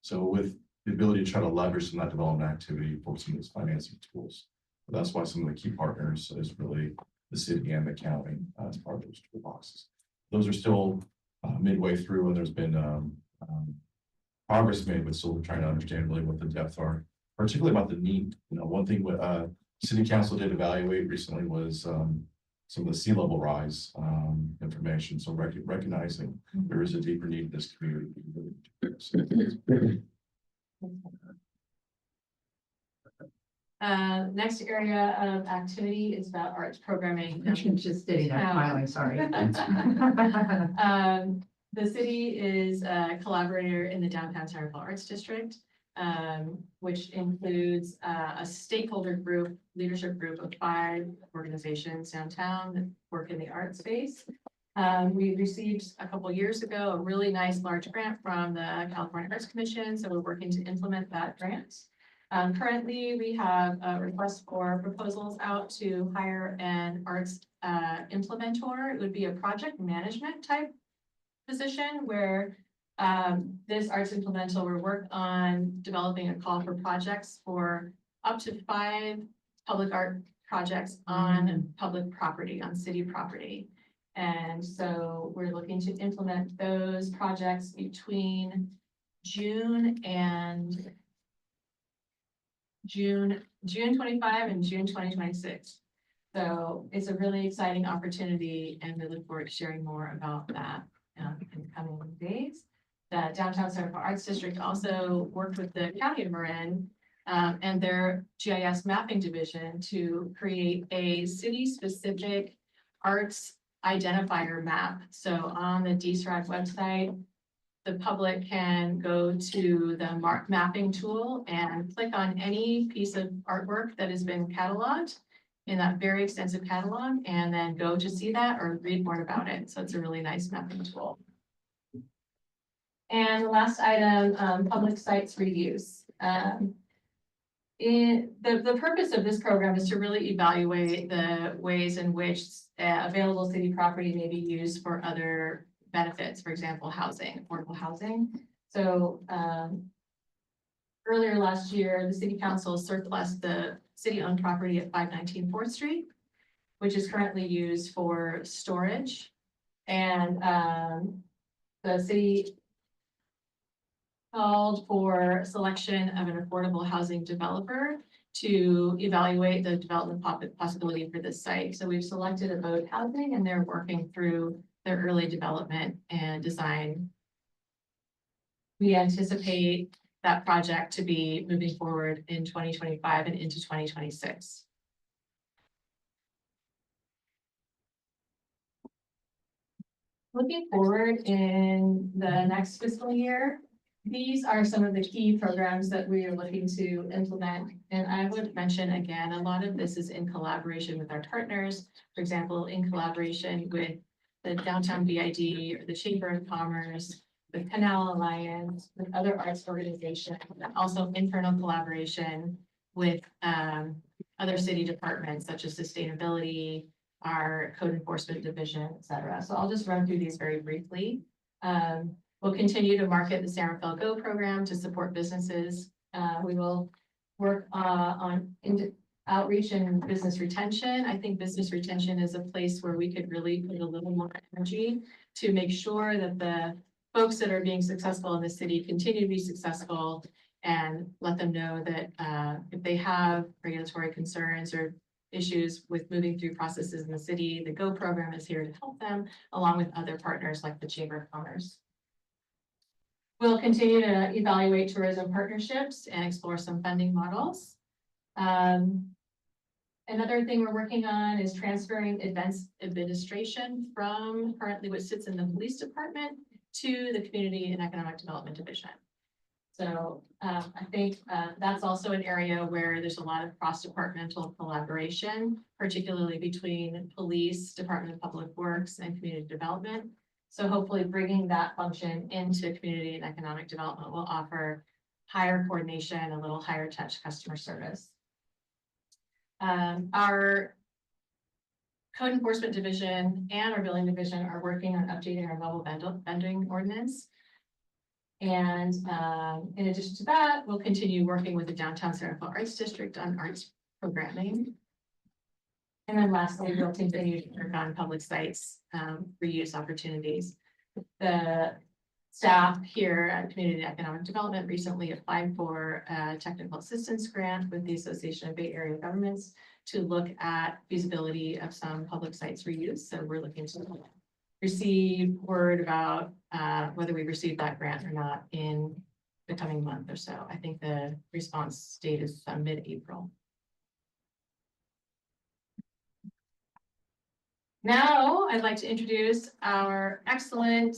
So with the ability to try to leverage some of that development activity for some of these financing tools. But that's why some of the key partners is really the city and the county as part of those toolboxes. Those are still midway through, and there's been progress made, but still trying to understand really what the depths are, particularly about the need. One thing with City Council did evaluate recently was some of the sea level rise information. So recognizing there is a deeper need in this community. Next area of activity is about arts programming. I should just study that smiling, sorry. the city is a collaborator in the Downtown Centerville Arts District, which includes a stakeholder group, leadership group of 5 organizations downtown that work in the art space. We received a couple years ago a really nice large grant from the California Arts Commission, so we're working to implement that grant. Currently, we have a request for proposals out to hire an arts implementer. It would be a project management type position where this arts implementer will work on developing a call for projects for up to 5 public art projects on public property, on city property. And so we're looking to implement those projects between June 25 and June 2026. So it's a really exciting opportunity, and we look forward to sharing more about that in the coming days. The Downtown Centerville Arts District also worked with the County of Marin and their GIS mapping division to create a city-specific arts identifier map. So on the DSRAD website, the public can go to the mapping tool and click on any piece of artwork that has been cataloged in that very extensive catalog, and then go to see that or read more about it. So it's a really nice mapping tool. And the last item, public sites reuse. The purpose of this program is to really evaluate the ways in which available city property may be used for other benefits, for example, housing, affordable housing. So earlier last year, the city council surplused the city-owned property at 519 4th Street, which is currently used for storage. And the city called for selection of an affordable housing developer to evaluate the development possibility for this site. So we've selected Abode Housing, and they're working through their early development and design. We anticipate that project to be moving forward in 2025 and into 2026. Looking forward in the next fiscal year, these are some of the key programs that we are looking to implement. And I would mention again, a lot of this is in collaboration with our partners. For example, in collaboration with the Downtown BID or the Chamber of Commerce, the Canal Alliance, with other arts organizations, and also internal collaboration with other city departments such as sustainability, our code enforcement division, et cetera. So I'll just run through these very briefly. We'll continue to market the San Rafael Go program to support businesses. We will work on outreach and business retention. I think business retention is a place where we could really put a little more energy to make sure that the folks that are being successful in the city continue to be successful, and let them know that if they have regulatory concerns or issues with moving through processes in the city, the Go program is here to help them, along with other partners like the Chamber of Commerce. We'll continue to evaluate tourism partnerships and explore some funding models. Another thing we're working on is transferring events administration from currently what sits in the police department to the Community and Economic Development Division. So I think that's also an area where there's a lot of cross-departmental collaboration, particularly between police, Department of Public Works, and community development. So hopefully bringing that function into community and economic development will offer higher coordination, a little higher touch customer service. Our code enforcement division and our billing division are working on updating our level vending ordinance. And in addition to that, we'll continue working with the Downtown Centerville Arts District on arts programming. And then lastly, we'll continue to work on public sites reuse opportunities. The staff here at Community and Economic Development recently applied for a technical assistance grant with the Association of Bay Area Governments to look at feasibility of some public sites reuse. So we're looking to receive word about whether we received that grant or not in the coming month or so. I think the response date is mid-April. Now, I'd like to introduce our excellent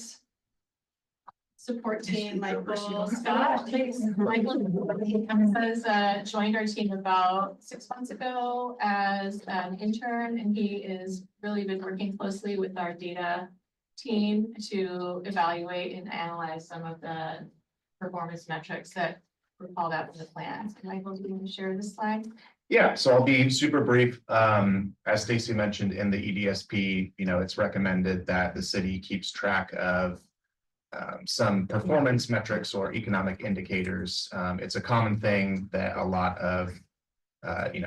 support team, Michael Scott. Michael has joined our team about 6 months ago as an intern, and he is really been working closely with our data team to evaluate and analyze some of the performance metrics that were called out in the plan. Michael, do you want to share this slide? Yeah, so I'll be super brief. As Stacy mentioned in the EDSP, it's recommended that the city keeps track of some performance metrics or economic indicators. It's a common thing that a lot of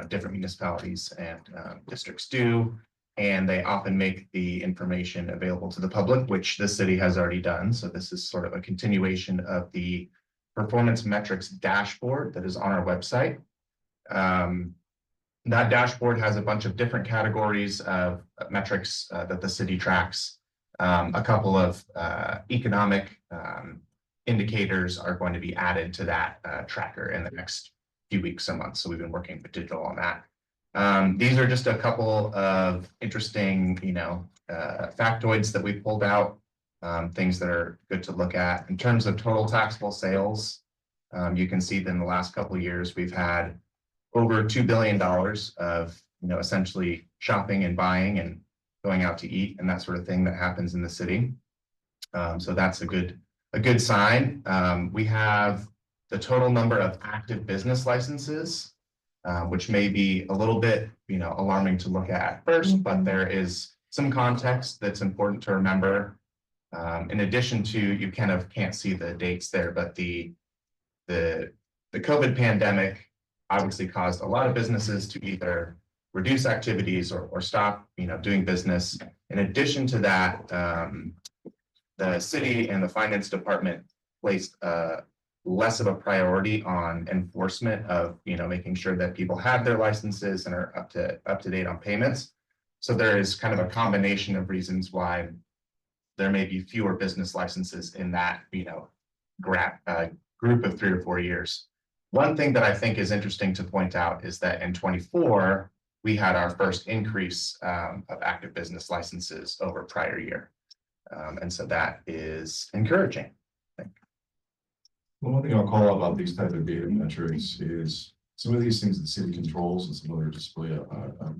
different municipalities and districts do, and they often make the information available to the public, which the city has already done. So this is sort of a continuation of the performance metrics dashboard that is on our website. That dashboard has a bunch of different categories of metrics that the city tracks. A couple of economic indicators are going to be added to that tracker in the next few weeks and months. So we've been working with digital on that. These are just a couple of interesting, factoids that we pulled out, things that are good to look at. In terms of total taxable sales, you can see that in the last couple of years, we've had over $2 billion of, essentially shopping and buying and going out to eat and that sort of thing that happens in the city. So that's a good sign. We have the total number of active business licenses, which may be a little bit, alarming to look at first, but there is some context that's important to remember. In addition to, you kind of can't see the dates there, but the COVID pandemic obviously caused a lot of businesses to either reduce activities or stop, doing business. In addition to that, the city and the finance department placed less of a priority on enforcement of, making sure that people have their licenses and are up to date on payments. So there is kind of a combination of reasons why there may be fewer business licenses in that, group of 3 or 4 years. One thing that I think is interesting to point out is that in 24, we had our first increase of active business licenses over prior year. And so that is encouraging. Well, one thing I'll call out about these type of data metrics is some of these things the city controls and some of them are just really a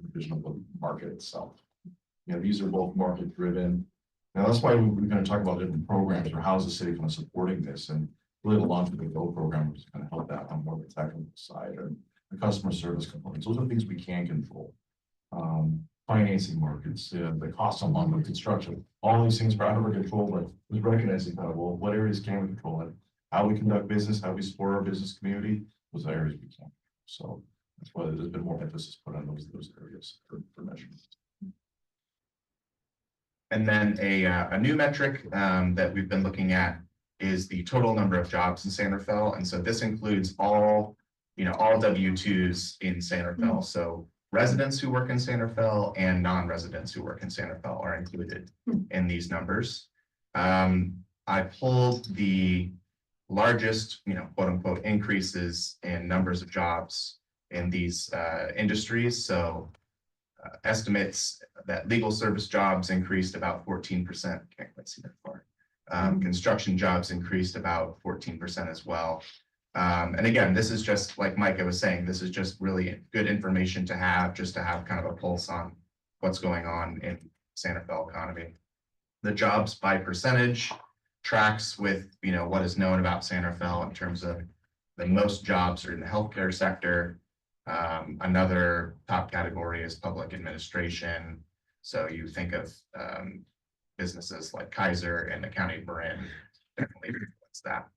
provision of the market itself. These are both market driven. Now that's why we're going to talk about different programs or how's the city kind of supporting this, and really the launch of the Go program is going to help that on more of the technical side and the customer service components. Those are things we can control. Financing markets, the cost of lumber, construction, all these things are out of our control, but we recognizing kind of, well, what areas can we control it? How we conduct business, how we support our business community, those are areas we can. So that's why there's been more emphasis put on those areas for measurement. And then a new metric that we've been looking at is the total number of jobs in San Rafael. And so this includes all W-2s in San Rafael. So residents who work in San Rafael and non-residents who work in San Rafael are included in these numbers. I pulled the largest, quote unquote, increases in numbers of jobs in these industries. So estimates that legal service jobs increased about 14%. Can't quite see that far. Construction jobs increased about 14% as well. And again, this is just like Micah was saying, this is just really good information to have, just to have kind of a pulse on what's going on in San Rafael economy. The jobs by percentage tracks with, what is known about San Rafael in terms of the most jobs are in the healthcare sector. Another top category is public administration. So you think of businesses like Kaiser and the County of Marin, definitely reflects that.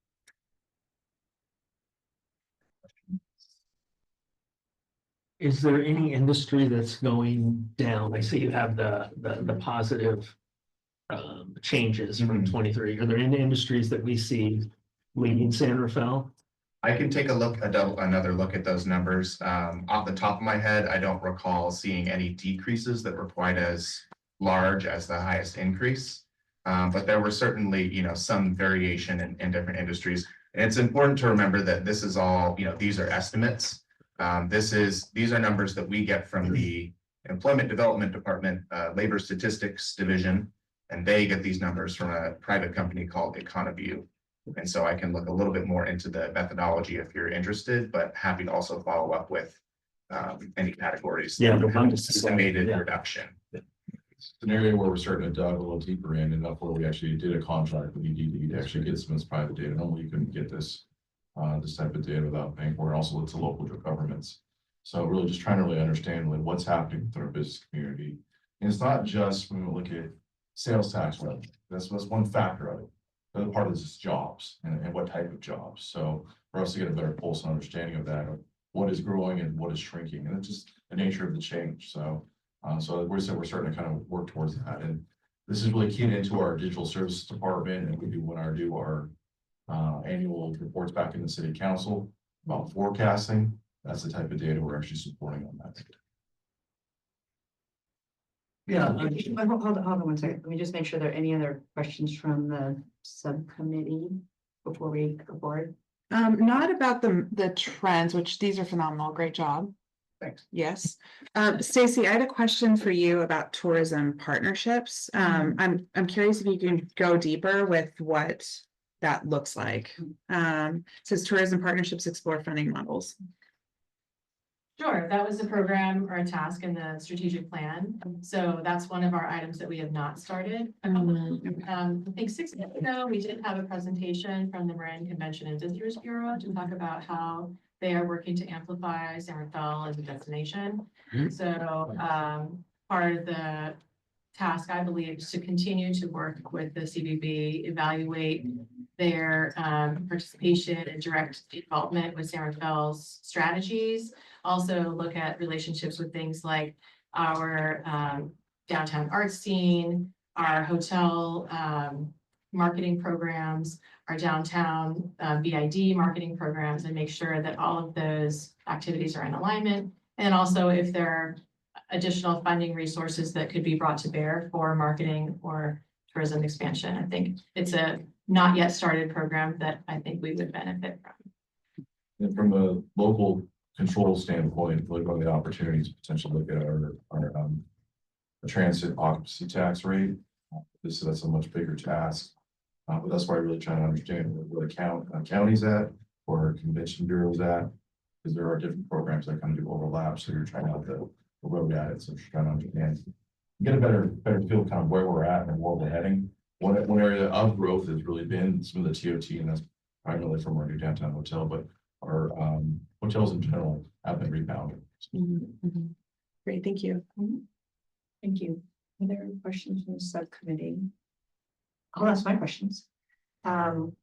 Is there any industry that's going down? I see you have the positive changes from 23. Are there any industries that we see leading San Rafael? I can take another look at those numbers. Off the top of my head, I don't recall seeing any decreases that were quite as large as the highest increase. But there were certainly, some variation in different industries. And it's important to remember that this is all, these are estimates. These are numbers that we get from the Employment Development Department, Labor Statistics Division, and they get these numbers from a private company called EconoView. And so I can look a little bit more into the methodology if you're interested, but happy to also follow up with any categories. Yeah, that the have one to see that, estimated yeah. reduction. It's an area where we're starting to dive a little deeper in, enough where we actually did a contract with EDD to actually get some of this private data. Normally you couldn't get this type of data without paying for it. Also, it's a local governments. So really just trying to really understand like what's happening with our business community. And it's not just when we look at sales tax revenue. That's one factor of it. The other part of this is jobs and what type of jobs. So for us to get a better pulse and understanding of that, of what is growing and what is shrinking, and it's just the nature of the change. So we're starting to kind of work towards that. And this is really keyed into our digital services department, and we do our annual reports back in the city council about forecasting. That's the type of data we're actually supporting on that. Yeah. Hold on 1 second. Let me just make sure there are any other questions from the subcommittee before we go forward. Not about the trends, which these are phenomenal. Great job. Thanks. Yes. Stacy, I had a question for you about tourism partnerships. I'm curious if you can go deeper with what that looks like. Says tourism partnerships explore funding models. Sure, that was a program or a task in the strategic plan. So that's one of our items that we have not started. I think 6 months ago, we did have a presentation from the Marin Convention and Visitors Bureau to talk about how they are working to amplify San Rafael as a destination. So part of the task, I believe, is to continue to work with the CBB, evaluate their participation and direct involvement with San Rafael's strategies. Also look at relationships with things like our downtown art scene, our hotel marketing programs, our downtown BID marketing programs, and make sure that all of those activities are in alignment. And also if there are additional funding resources that could be brought to bear for marketing or tourism expansion. I think it's a not yet started program that I think we would benefit from. And from a local control standpoint, look at the opportunities, potentially look at our transit occupancy tax rate. That's a much bigger task. But that's why I really trying to understand where the county's at, or our convention bureau's at, because there are different programs that kind of do overlap. So you're trying out the road at it. So you're trying to understand, get a better feel kind of where we're at and where we're heading. One area of growth has really been some of the TOT, and that's primarily from our new downtown hotel, but our hotels in general have been rebounding. Great, thank you. Thank you. Are there any questions from the subcommittee? I'll ask my questions. And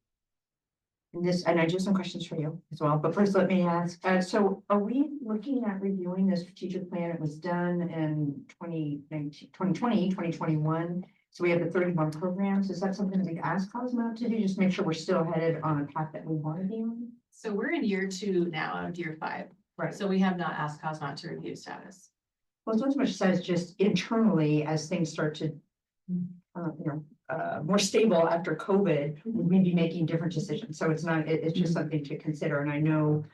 I do some questions for you as well, but first let me ask, so are we looking at reviewing the strategic plan? It was done in 2021. So we have the 31 programs. Is that something that we ask Cosmo to do? Just make sure we're still headed on a path that we want to be on? So we're in year 2 now out of year 5. Right. So we have not asked COSMOT to review status. Well, it's not so much says just internally as things start to, more stable after COVID, we may be making different decisions. So it's not, it's just something to consider. And I know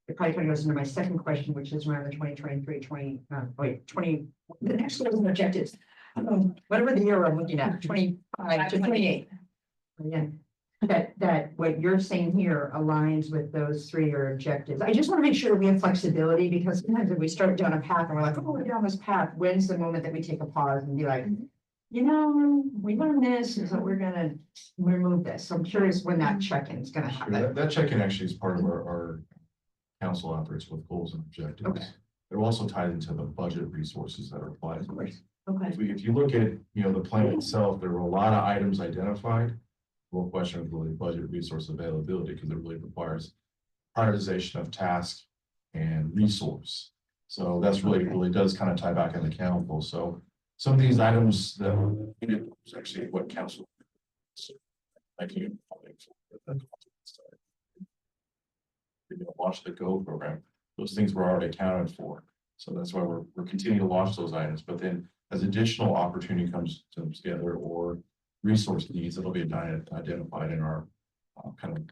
it probably kind of goes into my second question, which is around the 2023, the next goals and objectives. Whatever the year I'm looking at, 25 to 28. Yeah. That what you're saying here aligns with those 3-year objectives. I just want to make sure we have flexibility, because sometimes if we start down a path and we're like, oh, we're down this path, when's the moment that we take a pause and be like, we learned this, and so we're gonna remove this. So I'm curious when that check-in is gonna happen. That check-in actually is part of our council efforts with goals and objectives. Okay. It also ties into the budget resources that are applied. Okay. If you look at, the plan itself, there were a lot of items identified. One question is really budget resource availability, because it really requires prioritization of task and resource. So that's really does kind of tie back into council. So some of these items that is actually what council. Thank you. Launch the GO program. Those things were already accounted for. So that's why we're continuing to launch those items. But then as additional opportunity comes together, or resource needs, it'll be identified in our kind of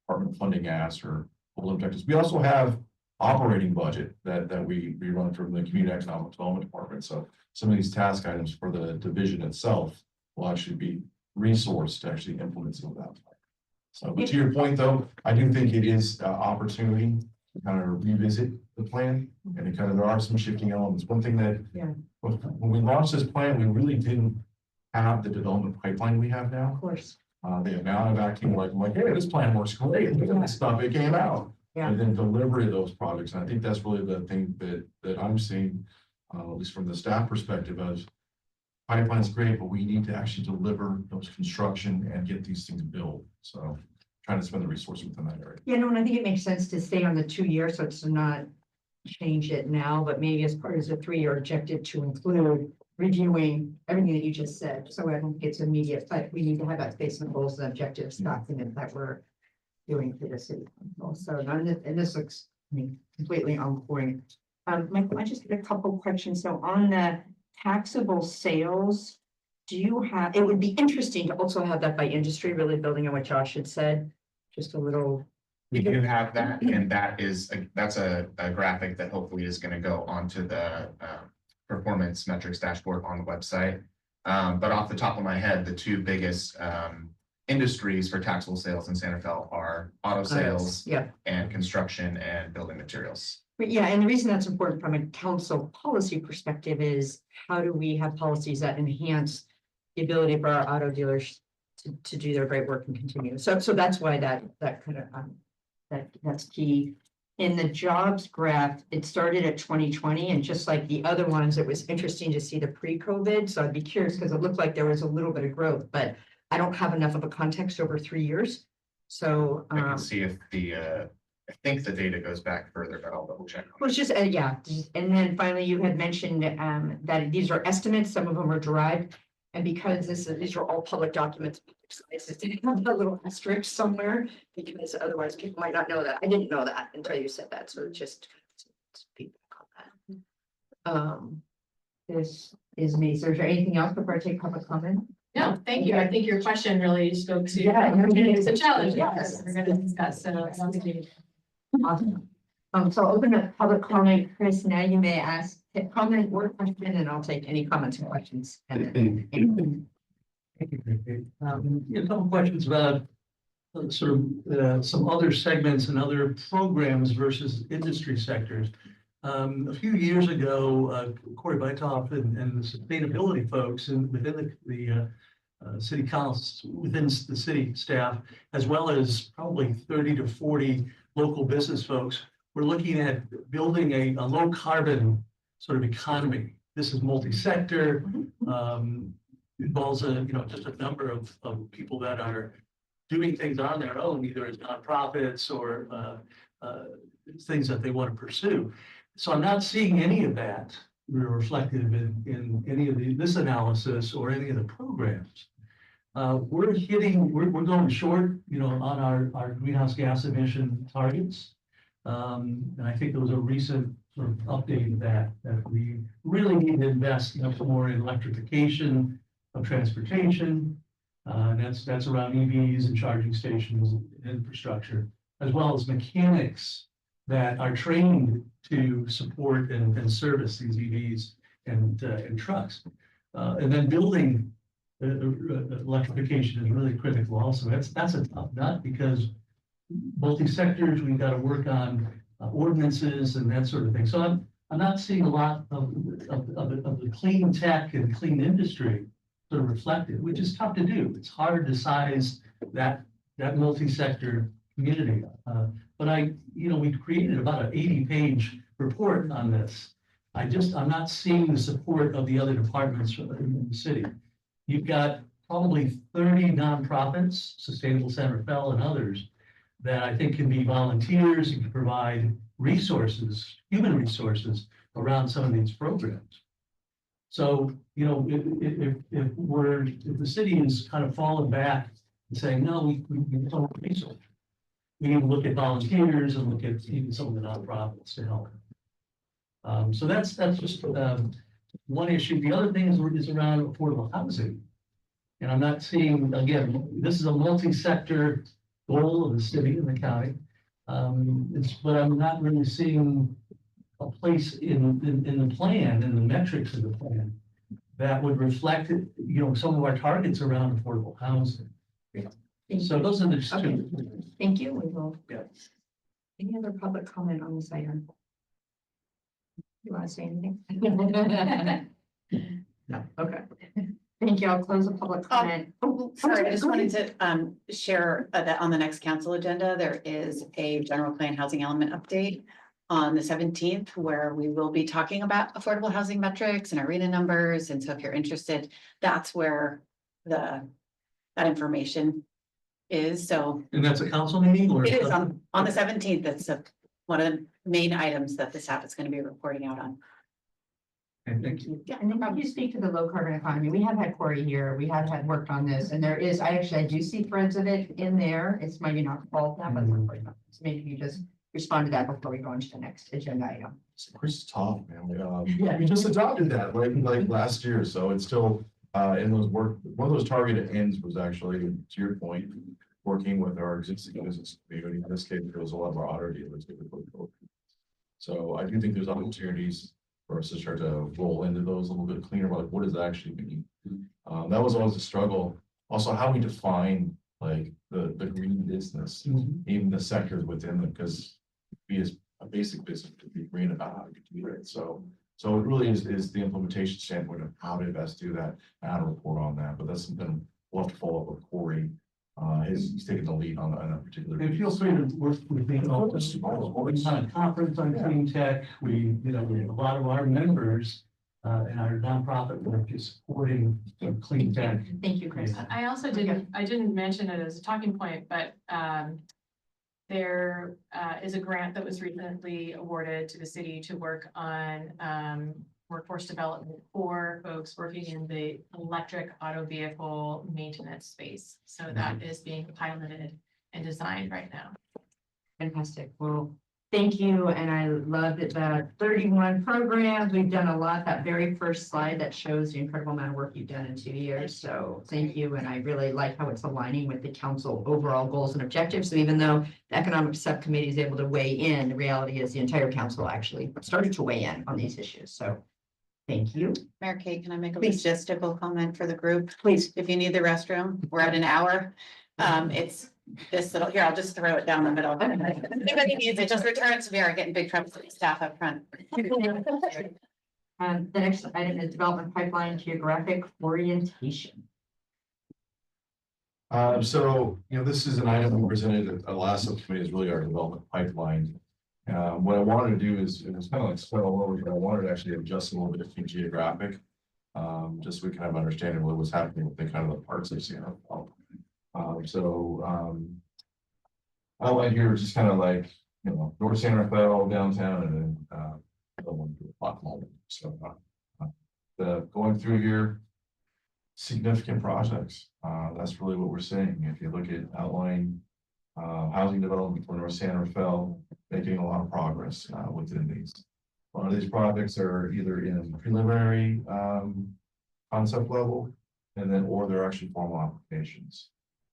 department funding asks or goal objectives. We also have operating budget that we run from the community economic development department. So some of these task items for the division itself will actually be resourced to actually implement some of that. So, but to your point, though, I do think it is opportunity to kind of revisit the plan, and it kind of, there are some shifting elements. One thing that Yeah. when we launched this plan, we really didn't have the development pipeline we have now. Of course. The amount of acting like, I'm like, hey, this plan works great, look at this stuff, it came out. Yeah. And then delivery of those projects, and I think that's really the thing that I'm seeing, at least from the staff perspective, as pipeline's great, but we need to actually deliver those construction and get these things built, so trying to spend the resources within that area. Yeah, no, and I think it makes sense to stay on the 2 years, so it's to not change it now, but maybe as part of the 3-year objective to include reviewing everything that you just said. So I don't think it's immediate, but we need to have that based on goals and objectives document that we're doing for the city. So none of this, and this looks, I mean, completely on point. Michael, I just had a couple questions. So on the taxable sales, do you have, it would be interesting to also have that by industry, really building on what Josh had said, just a little. We do have that, and that's a graphic that hopefully is going to go onto the performance metrics dashboard on the website. But off the top of my head, the two biggest industries for taxable sales in Santa Fe are auto sales Yeah. and construction and building materials. But yeah, and the reason that's important from a council policy perspective is how do we have policies that enhance the ability for our auto dealers to do their great work and continue. So that's why that kind of that's key. In the jobs graph, it started at 2020, and just like the other ones, it was interesting to see the pre-COVID. So I'd be curious because it looked like there was a little bit of growth, but I don't have enough of a context over 3 years. So I can see if I think the data goes back further, but I'll double check. well, it's just, yeah, and then finally you had mentioned that these are estimates, some of them are derived. And because these are all public documents, it's have a little asterisk somewhere, because otherwise people might not know that. I didn't know that until you said that, so just feedback on that. This is me. So is there anything else before I take public comment? No, thank you. I think your question really spoke to. Yeah. It's a challenge, Yes. we're gonna discuss, so I don't think we. Awesome. So I'll open up public comment. Chris, now you may ask a comment or question, and I'll take any comments or questions. A couple questions about some other segments and other programs versus industry sectors. A few years ago, Corey Bytoff and the sustainability folks within the city council, within the city staff, as well as probably 30 to 40 local business folks, we're looking at building a low carbon sort of economy. This is multi-sector, involves just a number of people that are doing things on their own, either as nonprofits or things that they want to pursue. So I'm not seeing any of that reflected in any of this analysis or any of the programs. We're going short, on our greenhouse gas emission targets. And I think there was a recent sort of update of that we really need to invest more in electrification of transportation. And that's around EVs and charging stations, infrastructure, as well as mechanics that are trained to support and service these EVs and trucks. And then building electrification is really critical also. That's a tough nut because multi-sectors, we've got to work on ordinances and that sort of thing. So I'm not seeing a lot of the clean tech and clean industry sort of reflected, which is tough to do. It's hard to size that multi-sector community. But we created about an 80-page report on this. I'm not seeing the support of the other departments in the city. You've got probably 30 nonprofits, Sustainable Santa Fe and others, that I think can be volunteers and can provide resources, human resources around some of these programs. So, if the city is kind of falling back and saying, no, we don't have resources. We need to look at volunteers and look at even some of the nonprofits to help. So that's just one issue. The other thing is around affordable housing. And I'm not seeing, again, this is a multi-sector goal of the city and the county. But I'm not really seeing a place in the plan, in the metrics of the plan, that would reflect, some of our targets around affordable housing. So those are the two. Thank you. We will. Yeah. Any other public comment on this item? You want to say anything? No, okay. Thank you. I'll close the public comment. Sorry, I just wanted to share that on the next council agenda, there is a general plan housing element update on the 17th, where we will be talking about affordable housing metrics and arena numbers. And so if you're interested, that's where that information is. So And that's a council meeting or? it is on the 17th. That's one of the main items that the staff is going to be reporting out on. And thank you. Yeah, and then how do you speak to the low carbon economy? We have had Corey here, we have had worked on this, and there is, I do see threads of it in there. It's maybe not all that, but so maybe you just respond to that before we go into the next agenda item. Chris is tough, man. Yeah. We just adopted that like last year, so it's still in those one of those targeted ends was actually, to your point, working with our existing business community. In this case, there was a lot of our auto dealers. So I do think there's opportunities for us to start to roll into those a little bit cleaner, like what does that actually mean? That was always a struggle. Also, how we define like the green business, even the sectors within them, because be as a basic business to be green about how you can do it. So it really is the implementation standpoint of how to best do that and how to report on that. But that's something we'll have to follow up with Corey. He's taking the lead on that particular. And feel free to work with me. We're on a conference on clean tech. We have a lot of our members and our nonprofit work is supporting clean tech. Thank you, Chris. I also didn't mention it as a talking point, but there is a grant that was recently awarded to the city to work on workforce development for folks working in the electric auto vehicle maintenance space. So that is being piloted and designed right now. Fantastic. Well, thank you. And I loved it. The 31 programs, we've done a lot. That very first slide that shows the incredible amount of work you've done in 2 years. So thank you. And I really like how it's aligning with the council overall goals and objectives. So even though the economic subcommittee is able to weigh in, the reality is the entire council actually started to weigh in on these issues. So thank you. Mayor Kay, can I make a Please. logistical comment for the group? Please. If you need the restroom, we're at an hour. It's this little, here, I'll just throw it down the middle. If anybody needs it, just return it to me or get in big trouble with the staff up front. The next item is development pipeline geographic orientation. So, this is an item we presented at the last subcommittee is really our development pipeline. What I wanted to do is, it was kind of like split all over, but I wanted to actually adjust a little bit to geographic. Just so we kind of understand what was happening with the kind of the parts of Sierra. Outline here is just kind of like, North San Rafael downtown and then the one to the platform. So going through here, significant projects. That's really what we're seeing. If you look at outline housing development for North San Rafael, making a lot of progress within these. A lot of these projects are either in preliminary concept level, and then or they're actually formal applications.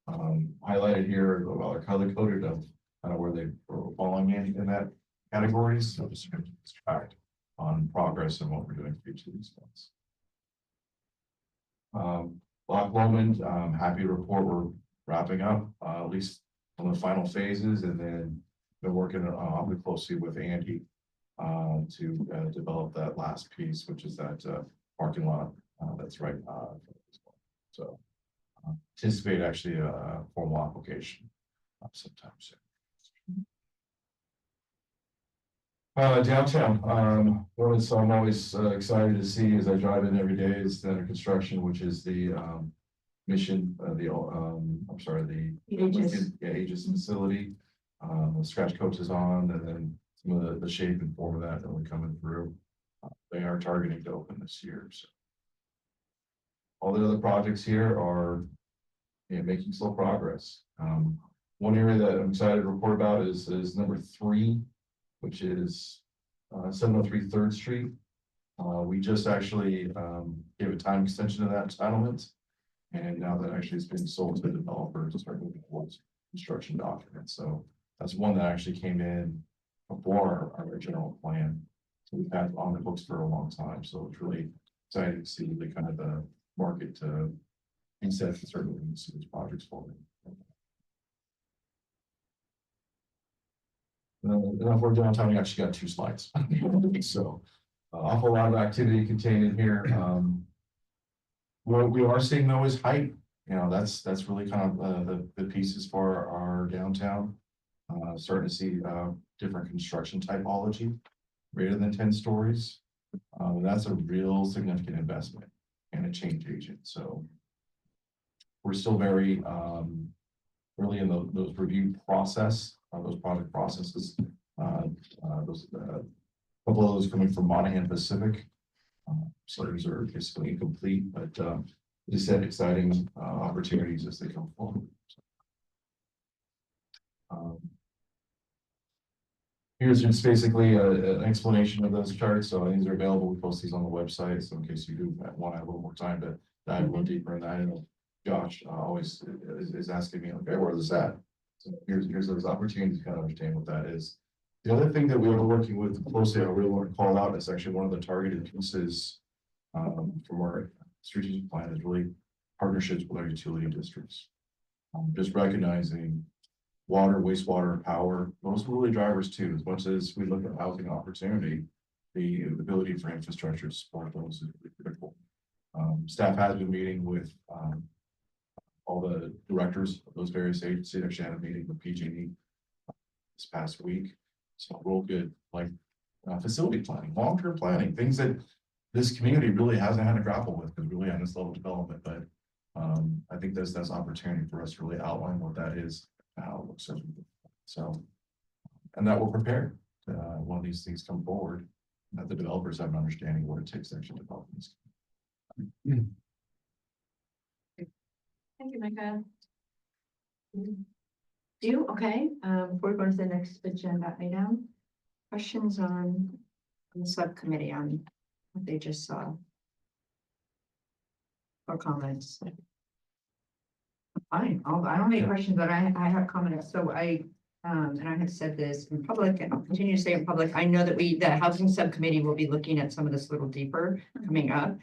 Highlighted here, well, they're color coded of kind of where they were falling in that category. So just tracked on progress and what we're doing for each of these ones. Lock Lomond, I'm happy to report we're wrapping up at least on the final phases, and then been working awfully closely with Andy to develop that last piece, which is that parking lot that's right. So anticipate actually a formal application sometime soon. Downtown, what is I'm always excited to see as I drive in every day is the construction, which is the mission, I'm sorry, the Aegis facility. The scratch coats is on, and then some of the shape and form of that really coming through. They are targeting to open this year. So all the other projects here are making slow progress. One area that I'm excited to report about is number 3, which is 703 3rd Street. We just actually gave a time extension to that entitlement, and now that actually has been sold to the developer to start moving towards construction documents. So that's one that actually came in before our general plan. So we've had on the books for a long time. So it's really exciting to see the kind of the market reset and start moving to these projects forward. enough work downtown, we actually got 2 slides. So, awful lot of activity contained in here. What we are seeing though is height. You know, that's really kind of the pieces for our downtown. Starting to see different construction typology, greater than 10 stories. That's a real significant investment and a change agent. So we're still very early in those review process, those project processes. Those couple of those coming from Monahan Pacific. So these are basically incomplete, but just said exciting opportunities as they come forward. Here's just basically an explanation of those charts. So these are available. We post these on the website. So in case you do want to have a little more time to dive a little deeper in that, I know Josh always is asking me, okay, where is this at? So here's those opportunities to kind of understand what that is. The other thing that we are working with closely, I really want to call out, is actually one of the targeted pieces from our strategic plan is really partnerships with our utility districts. Just recognizing water, wastewater, power, those are really drivers too. As much as we look at housing opportunity, the ability for infrastructure to support those is really critical. Staff has been meeting with all the directors of those various agencies. Actually had a meeting with PG&E this past week. So real good, like facility planning, long-term planning, things that this community really hasn't had to grapple with, because really on this level of development. But I think that's opportunity for us to really outline what that is, how it looks. So, and that we're prepared when these things come forward, that the developers have an understanding of what it takes to actually develop these. Thank you, Micah. Okay, before we go to the next agenda item, questions on the subcommittee on what they just saw? Or comments? Fine, I don't have any questions, but I have comments. So and I had said this in public and I'll continue to say in public, I know that the housing subcommittee will be looking at some of this a little deeper coming up.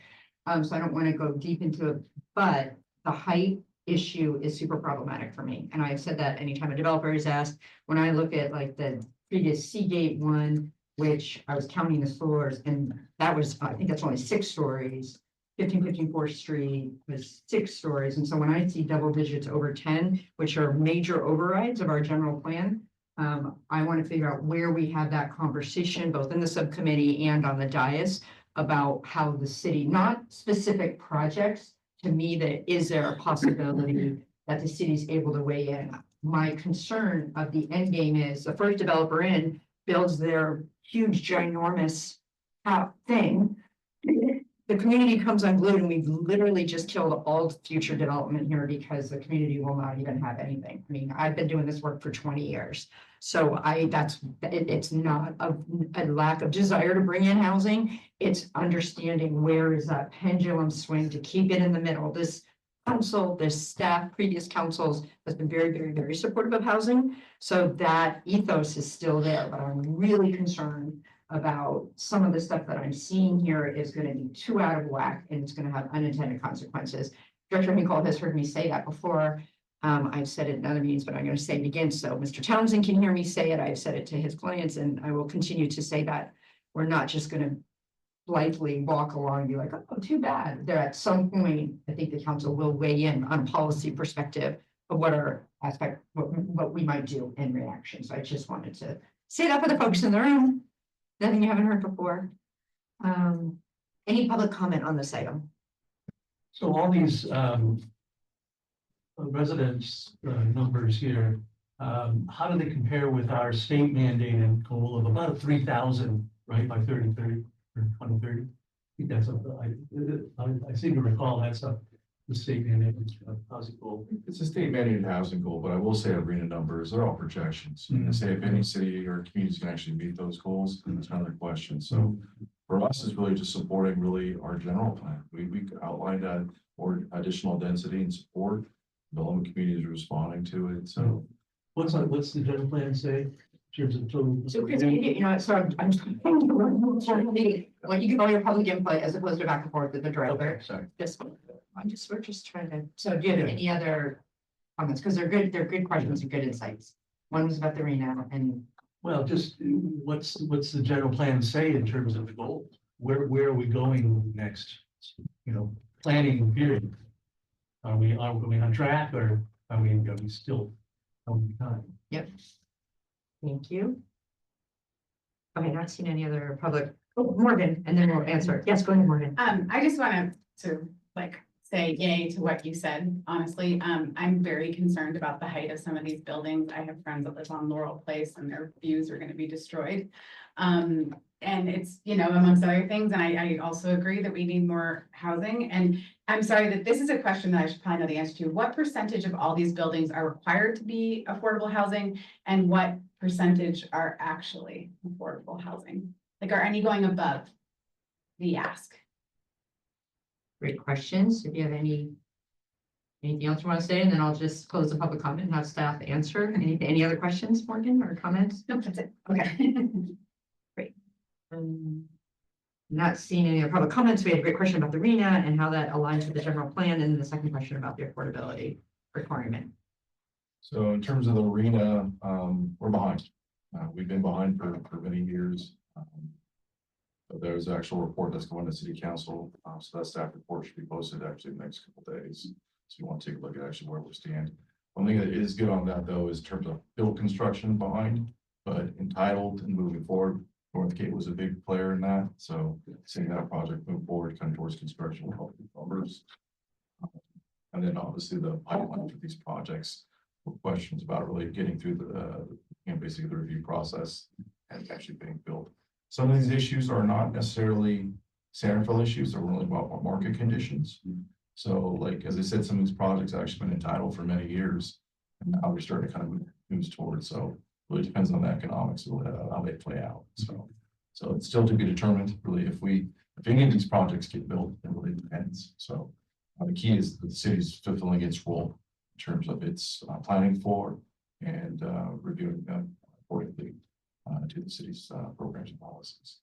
So I don't want to go deep into it, but the height issue is super problematic for me. And I've said that anytime a developer is asked, when I look at like the previous Seagate one, which I was counting the floors, and that was, I think that's only 6 stories. 1515 4th Street was 6 stories. And so when I see double digits over 10, which are major overrides of our general plan, I want to figure out where we have that conversation, both in the subcommittee and on the dais, about how the city, not specific projects, to me, that is there a possibility that the city's able to weigh in? My concern of the end game is the first developer in builds their huge, ginormous thing. The community comes unglued, and we've literally just killed all future development here because the community will not even have anything. I mean, I've been doing this work for 20 years. So it's not a lack of desire to bring in housing. It's understanding where is that pendulum swing to keep it in the middle. This council, this staff, previous councils has been very, very, very supportive of housing. So that ethos is still there, but I'm really concerned about some of the stuff that I'm seeing here is going to be too out of whack, and it's going to have unintended consequences. Director Nicole has heard me say that before. I've said it in other meetings, but I'm going to say it again. So Mr. Townsend can hear me say it. I've said it to his clients, and I will continue to say that we're not just going to blithely walk along and be like, oh, too bad. There at some point, I think the council will weigh in on a policy perspective of what we might do in reaction. So I just wanted to say that for the folks in the room. Nothing you haven't heard before. Any public comment on this item? So all these residents numbers here, how do they compare with our state mandated goal of about 3,000, right, by 2030 or 2030? I think that's I seem to recall that's the state mandated housing goal. It's a state mandated housing goal, but I will say arena numbers, they're all projections. I say if any city or communities can actually meet those goals, then that's another question. So for us, it's really just supporting really our general plan. We outlined or additional density and support. Development communities are responding to it. So what's the general plan say in terms of total? So Chris, when you give all your public input as opposed to back and forth with the director. Okay, sorry. We're just trying to, so do you have any other comments? Because they're good questions and good insights. One was about the arena and Well, just what's the general plan say in terms of the goal? Where are we going next? Planning period. Are we on track or are we still on time? Thank you. Okay, not seen any other public, oh, Morgan, and then we'll answer. Yes, go ahead, Morgan. I just wanted to say yay to what you said, honestly. I'm very concerned about the height of some of these buildings. I have friends that live on Laurel Place and their views are gonna be destroyed. And it's, amongst other things, and I also agree that we need more housing. And I'm sorry that this is a question that I should probably know the answer to. What percentage of all these buildings are required to be affordable housing? And what percentage are actually affordable housing? Like, are any going above the ask? Great questions. If you have anything else you want to say, and then I'll just close the public comment and have staff answer. Any other questions, Morgan, or comments? Nope, that's it. Okay. Great. Not seeing any other public comments. We had a great question about the arena and how that aligns with the general plan, and the second question about the affordability requirement. So in terms of the arena, we're behind. We've been behind for many years. But there's an actual report that's going to city council. So that staff report should be posted actually the next couple of days. So you want to take a look at actually where we stand. One thing that is good on that though, is in terms of build construction behind, but entitled and moving forward. Northgate was a big player in that. So seeing that project move forward, kind of towards construction will help developers. And then obviously the pipeline for these projects, questions about really getting through the, basically the review process and actually being built. Some of these issues are not necessarily Sanderville issues, they're really about market conditions. So like, as I said, some of these projects have actually been entitled for many years. And now we're starting to kind of move towards, so it really depends on the economics of how they play out. So it's still to be determined, really, if any of these projects get built, it really depends. So the key is that the city's fulfilling its role in terms of its planning for and reviewing them accordingly to the city's programs and policies.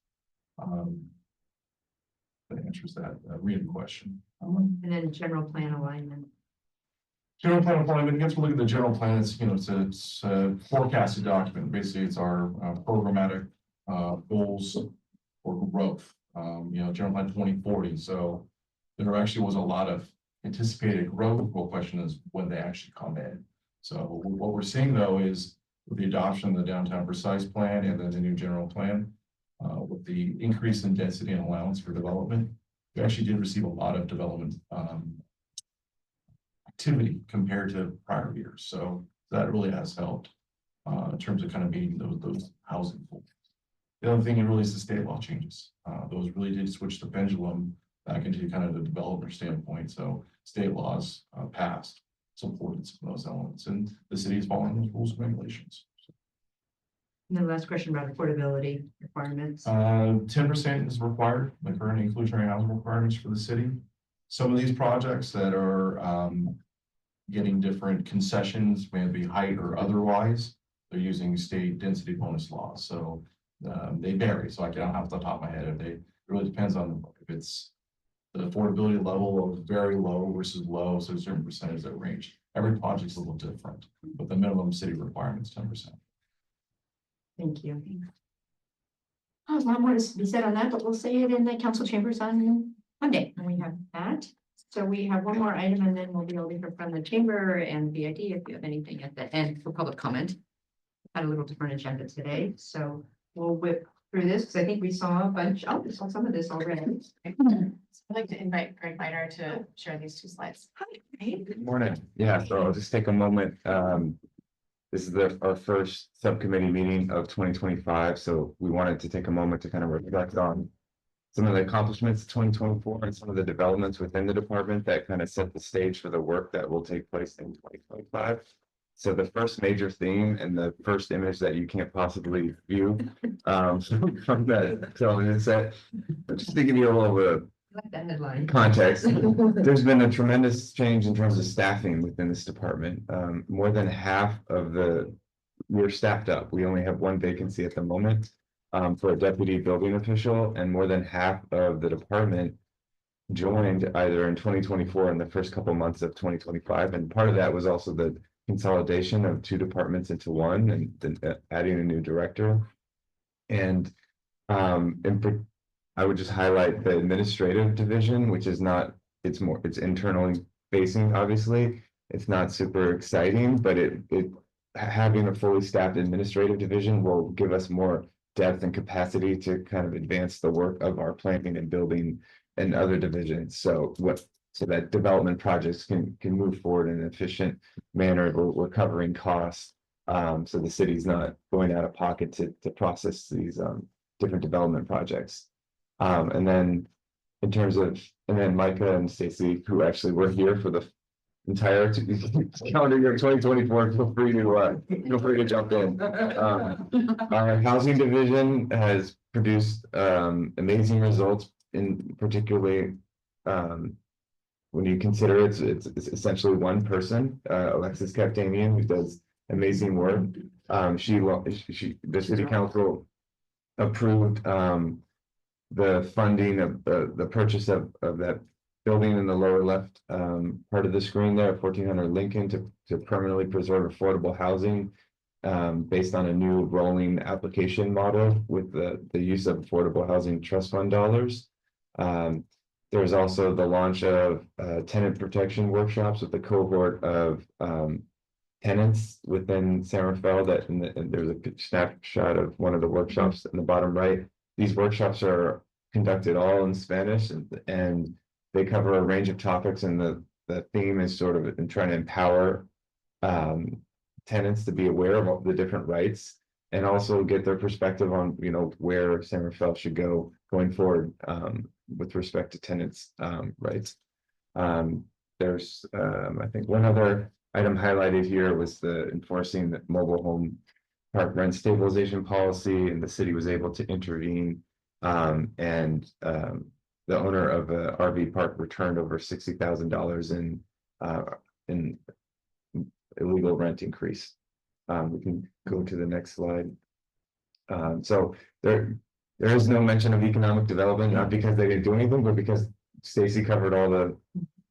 That answers that reading question. And then general plan alignment. General plan alignment, you have to look at the general plan. It's a forecasted document. Basically, it's our programmatic goals for growth. General plan 2040. So there actually was a lot of anticipated growth. The real question is when they actually come in. So what we're seeing though is with the adoption of the downtown precise plan and then the new general plan, with the increase in density and allowance for development, we actually did receive a lot of development activity compared to prior years. So that really has helped in terms of kind of meeting those housing goals. The other thing really is the state law changes. Those really did switch the pendulum back into kind of the developer standpoint. So state laws passed supported some of those elements, and the city is following those rules and regulations. And then last question about affordability requirements. 10% is required, the current inclusionary housing requirements for the city. Some of these projects that are getting different concessions, may it be height or otherwise, they're using state density bonus laws. So they vary. So I don't have to the top of my head. It really depends on if it's the affordability level of very low versus low. So a certain percentage that range. Every project's a little different, but the minimum city requirement is 10%. Thank you. A lot more to be said on that, but we'll say it in the council chambers on Monday, and we have that. So we have one more item, and then we'll be able to hear from the chamber and VID if you have anything at the end for public comment. Had a little different agenda today, so we'll whip through this because I think we saw a bunch. Oh, we saw some of this already. I'd like to invite Greg Biter to share these two slides. Hi, Greg. Good morning. Yeah, so I'll just take a moment. This is our first subcommittee meeting of 2025. So we wanted to take a moment to kind of reflect on some of the accomplishments of 2024 and some of the developments within the department that kind of set the stage for the work that will take place in 2025. So the first major theme and the first image that you can't possibly view from that television set, but just to give you a little bit of That headline. context, there's been a tremendous change in terms of staffing within this department. More than half of we're staffed up. We only have one vacancy at the moment for a deputy building official, and more than half of the department joined either in 2024 and the first couple months of 2025. And part of that was also the consolidation of two departments into one and then adding a new director. And I would just highlight the administrative division, which is not, it's internally facing, obviously. It's not super exciting, but having a fully staffed administrative division will give us more depth and capacity to kind of advance the work of our planning and building and other divisions. So that development projects can move forward in an efficient manner. We're covering costs. So the city's not going out of pocket to process these different development projects. And then in terms of, and then Micah and Stacy, who actually were here for the entire calendar year 2024, feel free to jump in. Our housing division has produced amazing results, in particularly when you consider it's essentially one person, Alexis Kaftanian, who does amazing work. The city council approved the funding of the purchase of that building in the lower left part of the screen there, 1400 Lincoln, to permanently preserve affordable housing based on a new rolling application model with the use of affordable housing trust fund dollars. There's also the launch of tenant protection workshops with the cohort of tenants within San Rafael and there's a snapshot of one of the workshops in the bottom right. These workshops are conducted all in Spanish and they cover a range of topics, and the theme is sort of in trying to empower tenants to be aware of all the different rights and also get their perspective on, where San Rafael should go going forward with respect to tenants' rights. There's, I think, one other item highlighted here was the enforcing the mobile home park rent stabilization policy, and the city was able to intervene and the owner of a RV park returned over $60,000 in illegal rent increase. We can go to the next slide. So there is no mention of economic development, not because they didn't do anything, but because Stacy covered all the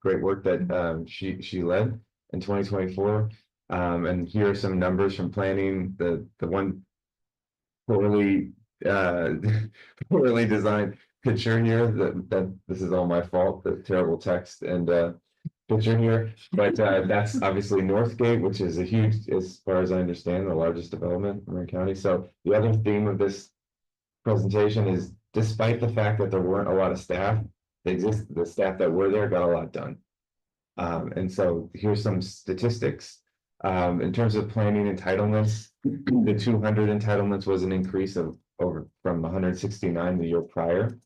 great work that she led in 2024. And here are some numbers from planning. The one poorly designed picture here that this is all my fault, the terrible text and picture here, but that's obviously Northgate, which is a huge, as far as I understand, the largest development in Marin County. So the other theme of this presentation is, despite the fact that there weren't a lot of staff, the staff that were there got a lot done. And so here's some statistics. In terms of planning entitlements, the 200 entitlements was an increase of from 169 the year prior.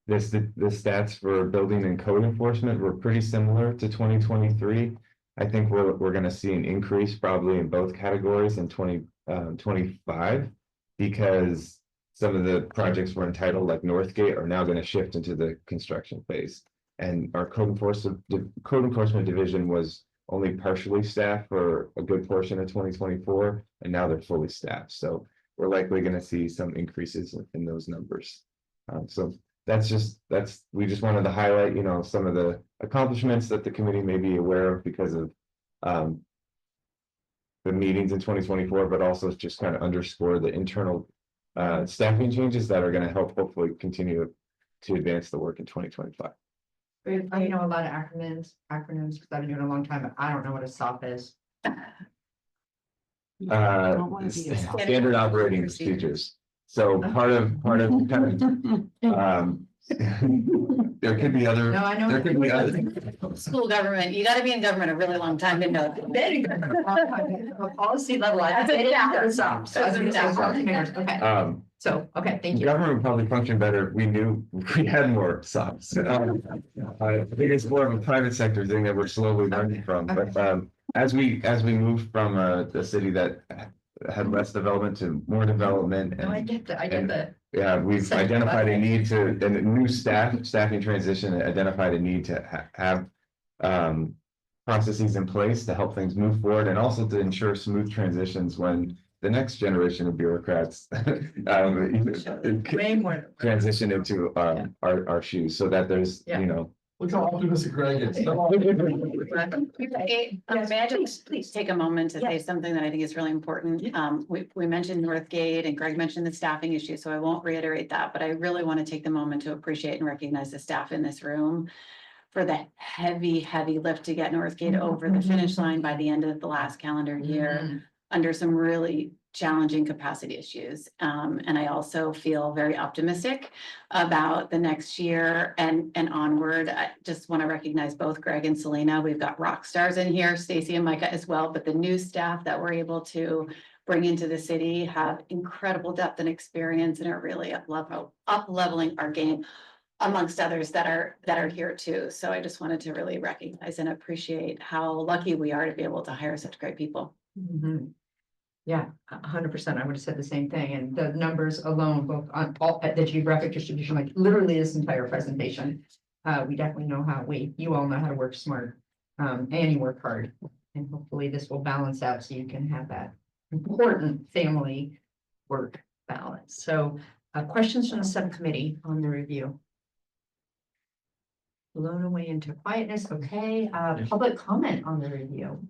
The stats for building and code enforcement were pretty similar to 2023. I think we're going to see an increase probably in both categories in 2025 because some of the projects were entitled like Northgate are now going to shift into the construction phase. And our code enforcement division was only partially staffed for a good portion of 2024, and now they're fully staffed. So we're likely going to see some increases in those numbers. So we just wanted to highlight, some of the accomplishments that the committee may be aware of because of the meetings in 2024, but also just kind of underscore the internal staffing changes that are going to help hopefully continue to advance the work in 2025. I know a lot of acronyms because I've been doing it a long time, but I don't know what a SOP is. Standard operating procedures. So part of kind of there could be other. No, I know. There could be other. School government, you gotta be in government a really long time to know. Policy level. Okay. So, okay, thank you. Government would probably function better if we knew we had more SOPs. I think it's more of a private sector thing that we're slowly learning from. But as we move from a city that had less development to more development, and I get that. Yeah, we've identified a need to, and a new staffing transition identified a need to have processes in place to help things move forward and also to ensure smooth transitions when the next generation of bureaucrats Way more. transition into our shoes, so that there's, Look how optimistic Greg is. May I just please take a moment to say something that I think is really important? We mentioned Northgate and Greg mentioned the staffing issue, so I won't reiterate that, but I really want to take the moment to appreciate and recognize the staff in this room for the heavy lift to get Northgate over the finish line by the end of the last calendar year under some really challenging capacity issues. And I also feel very optimistic about the next year and onward. I just want to recognize both Greg and Selena. We've got rock stars in here, Stacy and Micah as well, but the new staff that we're able to bring into the city have incredible depth and experience and are really up-leveling our game amongst others that are here too. So I just wanted to really recognize and appreciate how lucky we are to be able to hire such great people. Yeah, 100%. I would have said the same thing. And the numbers alone, both on all at the geographic distribution, like literally this entire presentation. We definitely know you all know how to work smart, and you work hard. And hopefully this will balance out so you can have that important family work balance. So questions from the subcommittee on the review. Blown away into quietness. Okay, public comment on the review.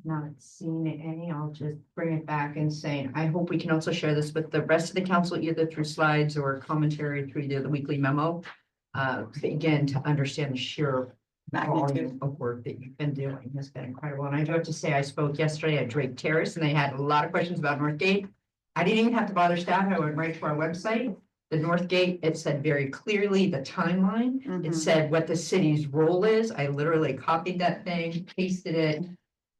Not seeing any, I'll just bring it back and say, I hope we can also share this with the rest of the council, either through slides or commentary through the weekly memo. Again, to understand the sheer volume of work that you've been doing has been incredible. And I do have to say, I spoke yesterday at Drake Terrace and they had a lot of questions about Northgate. I didn't even have to bother staff. I went right to our website. The Northgate, it said very clearly the timeline. It said what the city's role is. I literally copied that thing, pasted it,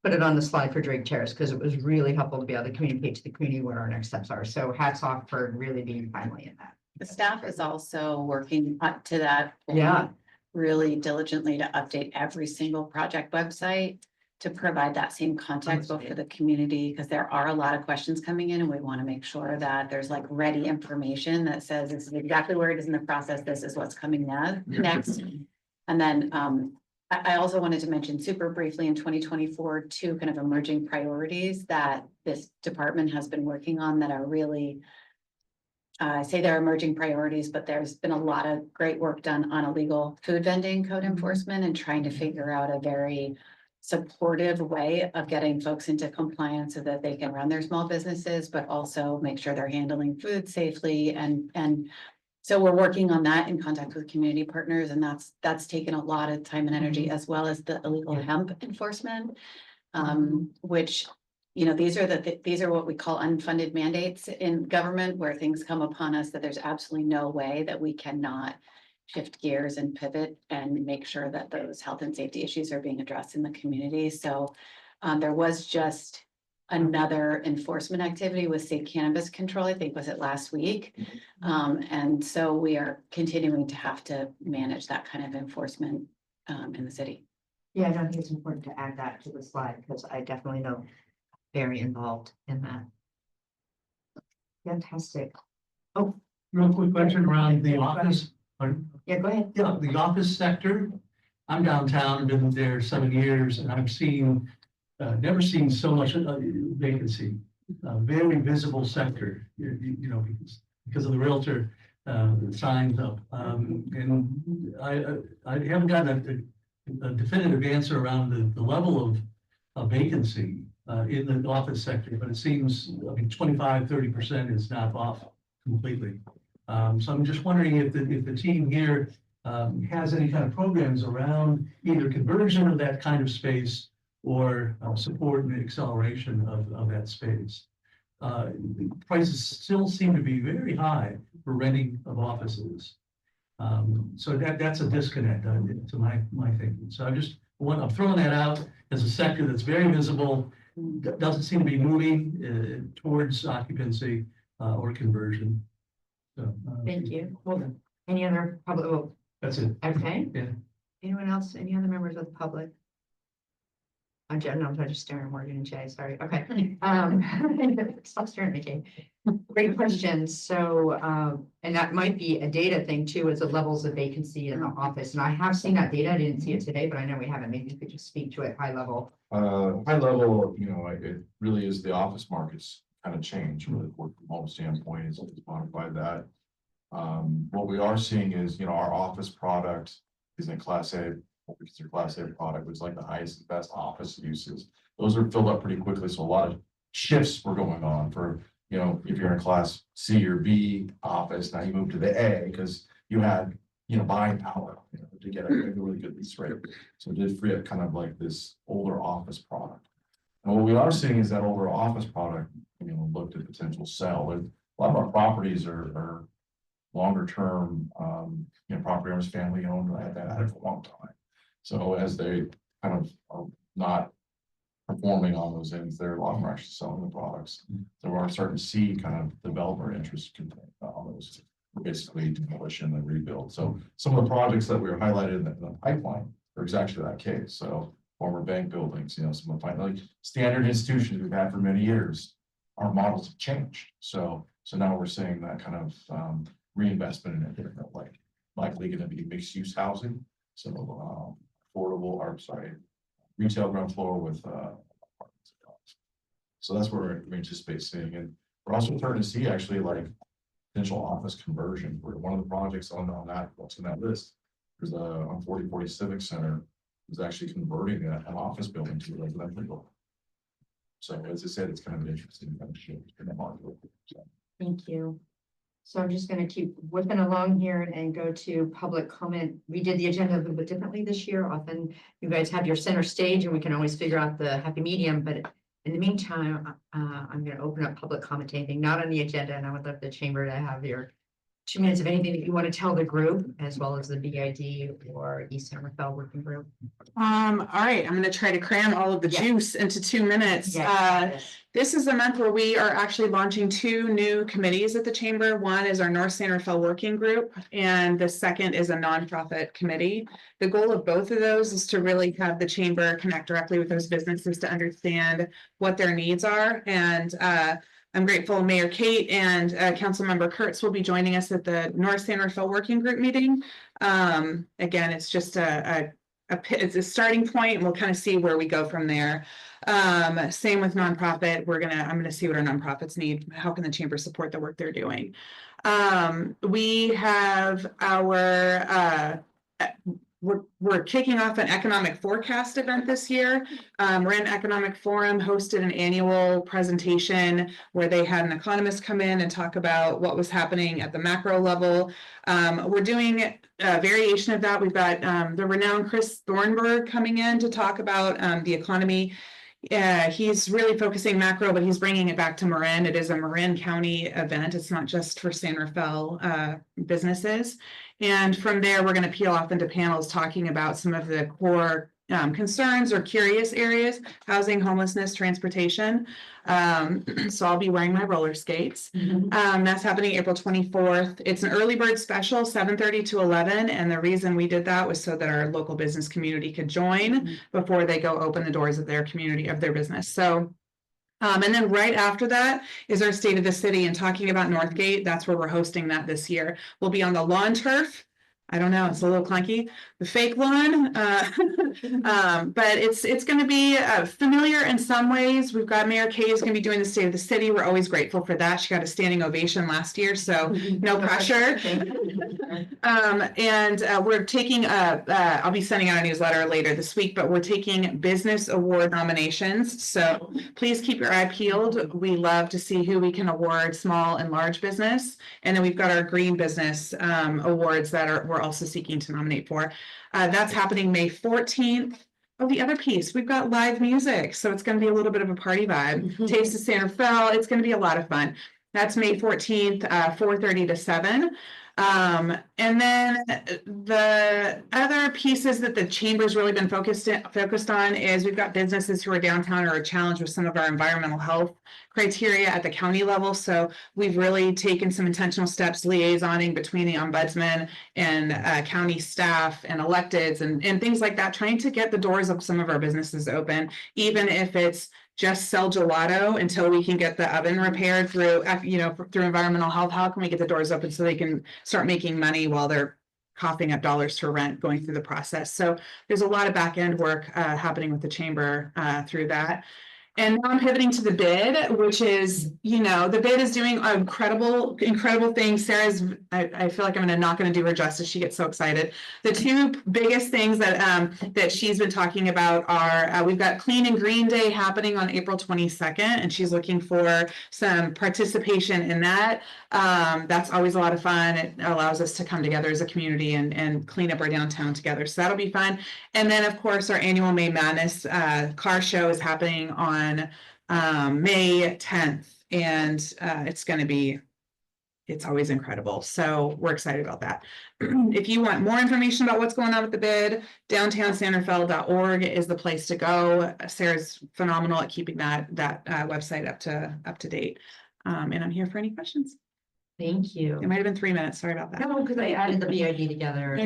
put it on the slide for Drake Terrace because it was really helpful to be able to communicate to the community what our next steps are. So hats off for really being timely in that. The staff is also working up to that. Yeah. Really diligently to update every single project website to provide that same context both for the community, because there are a lot of questions coming in and we want to make sure that there's like ready information that says this is exactly where it is in the process. This is what's coming next. And then I also wanted to mention super briefly in 2024, two kind of emerging priorities that this department has been working on that are really, I say they're emerging priorities, but there's been a lot of great work done on illegal food vending code enforcement and trying to figure out a very supportive way of getting folks into compliance so that they can run their small businesses, but also make sure they're handling food safely. And so we're working on that in contact with community partners, and that's taken a lot of time and energy, as well as the illegal hemp enforcement, which, you know, these are what we call unfunded mandates in government, where things come upon us that there's absolutely no way that we cannot shift gears and pivot and make sure that those health and safety issues are being addressed in the community. So there was just another enforcement activity with state cannabis control, I think was it last week. And so we are continuing to have to manage that kind of enforcement in the city. Yeah, I think it's important to add that to the slide because I definitely know very involved in that. Fantastic. Oh, Real quick question around the office. yeah, go ahead. Yeah, the office sector. I'm downtown, been there 7 years, and I've seen, never seen so much vacancy. Very visible sector, you know, because of the realtor signs up. And I haven't gotten a definitive answer around the level of vacancy in the office sector, but it seems, I mean, 25–30% is not off completely. So I'm just wondering if the team here has any kind of programs around either conversion of that kind of space or support and acceleration of that space. Prices still seem to be very high for renting of offices. So that's a disconnect to my thinking. So I'm throwing that out as a sector that's very visible, doesn't seem to be moving towards occupancy or conversion. So, Thank you. Well, any other public? Oh, that's it. okay. Yeah. Anyone else? Any other members of the public? I'm just staring at Morgan and Jay. Sorry. Okay. Stop staring at me, Jay. Great question. So, and that might be a data thing too, is the levels of vacancy in the office. And I have seen that data. I didn't see it today, but I know we haven't. Maybe you could just speak to it high level. High level, you know, it really is the office markets kind of change, really work from home standpoint is modified that. What we are seeing is, our office product is in Class A, what we consider Class A product, which is like the highest and best office uses. Those are filled up pretty quickly, so a lot of shifts were going on for, if you're in a Class C or B office, now you move to the A, because you had, buying power, to get a really good lease rate. So it did free up kind of like this older office product. And what we are seeing is that older office product, looked at potential sell. And a lot of our properties are longer term, property owners, family owned, had that had it for a long time. So as they kind of are not performing on those ends, they're a lot more actually selling the products. So we're starting to see kind of developer interest on those, basically demolition and rebuild. So some of the projects that we were highlighted in the pipeline are exactly that case. So former bank buildings, some of the like standard institutions we've had for many years, our models have changed. So now we're seeing that kind of reinvestment in a different way, likely going to be mixed use housing. So affordable, or sorry, retail ground floor with apartments. So that's where we anticipate seeing, and we're also starting to see actually like potential office conversion. Where one of the projects on that, what's in that list, there's on 4040 Civic Center, is actually converting an office building to a residential building. So as I said, it's kind of an interesting kind of shift in the market. So. Thank you. So I'm just going to keep whipping along here and go to public comment. We did the agenda a little bit differently this year. Often you guys have your center stage and we can always figure out the happy medium. But in the meantime, I'm going to open up public comment, anything not on the agenda. And I would love the chamber to have your 2 minutes of anything that you want to tell the group, as well as the BID or East Somerville working group. All right, I'm going to try to cram all of the juice into 2 minutes. Yes. This is the month where we are actually launching 2 new committees at the chamber. One is our North Santa Fe Working Group, and the second is a nonprofit committee. The goal of both of those is to really have the chamber connect directly with those businesses to understand what their needs are. And I'm grateful Mayor Kate and Councilmember Kurtz will be joining us at the North Santa Fe Working Group meeting. Again, it's just it's a starting point, and we'll kind of see where we go from there. Same with nonprofit. I'm gonna see what our nonprofits need. How can the chamber support the work they're doing? We have our we're kicking off an economic forecast event this year. Marin Economic Forum hosted an annual presentation where they had an economist come in and talk about what was happening at the macro level. We're doing a variation of that. We've got the renowned Chris Thornburg coming in to talk about the economy. He's really focusing macro, but he's bringing it back to Marin. It is a Marin County event. It's not just for San Rafael businesses. And from there, we're going to peel off into panels talking about some of the core concerns or curious areas: housing, homelessness, transportation. So I'll be wearing my roller skates. That's happening April 24th. It's an early bird special, 7:30 to 11. And the reason we did that was so that our local business community could join before they go open the doors of their community, of their business. So and then right after that is our State of the City, and talking about Northgate. That's where we're hosting that this year. We'll be on the lawn turf. I don't know, it's a little clunky, the fake lawn, but it's going to be familiar in some ways. We've got Mayor Kay is going to be doing the State of the City. We're always grateful for that. She got a standing ovation last year, so no pressure. And we're taking I'll be sending out a newsletter later this week, but we're taking business award nominations. So please keep your eye peeled. We love to see who we can award small and large business. And then we've got our green business awards that we're also seeking to nominate for. That's happening May 14th. Oh, the other piece, we've got live music. So it's going to be a little bit of a party vibe. Taste of Santa Fe. It's going to be a lot of fun. That's May 14th, 4:30 to 7. And then the other pieces that the chamber's really been focused on is we've got businesses who are downtown or are challenged with some of our environmental health criteria at the county level. So we've really taken some intentional steps liaisoning between the ombudsman and county staff and electeds and things like that, trying to get the doors of some of our businesses open, even if it's just sell gelato until we can get the oven repaired through environmental health. How can we get the doors open so they can start making money while they're coughing up dollars to rent going through the process? So there's a lot of back end work happening with the chamber through that. And now I'm pivoting to the bid, which is, you know, the bid is doing incredible things. Sarah's, I feel like I'm not gonna do her justice. She gets so excited. The two biggest things that she's been talking about are, we've got Clean and Green Day happening on April 22nd, and she's looking for some participation in that. That's always a lot of fun. It allows us to come together as a community and clean up our downtown together. So that'll be fun. And then, of course, our annual May Madness car show is happening on May 10th, and it's always incredible. So we're excited about that. If you want more information about what's going on with the bid, downtownsanrafael.org is the place to go. Sarah's phenomenal at keeping that website up to date. And I'm here for any questions. Thank you. It might have been 3 minutes. Sorry about that. No, because I added the BID together.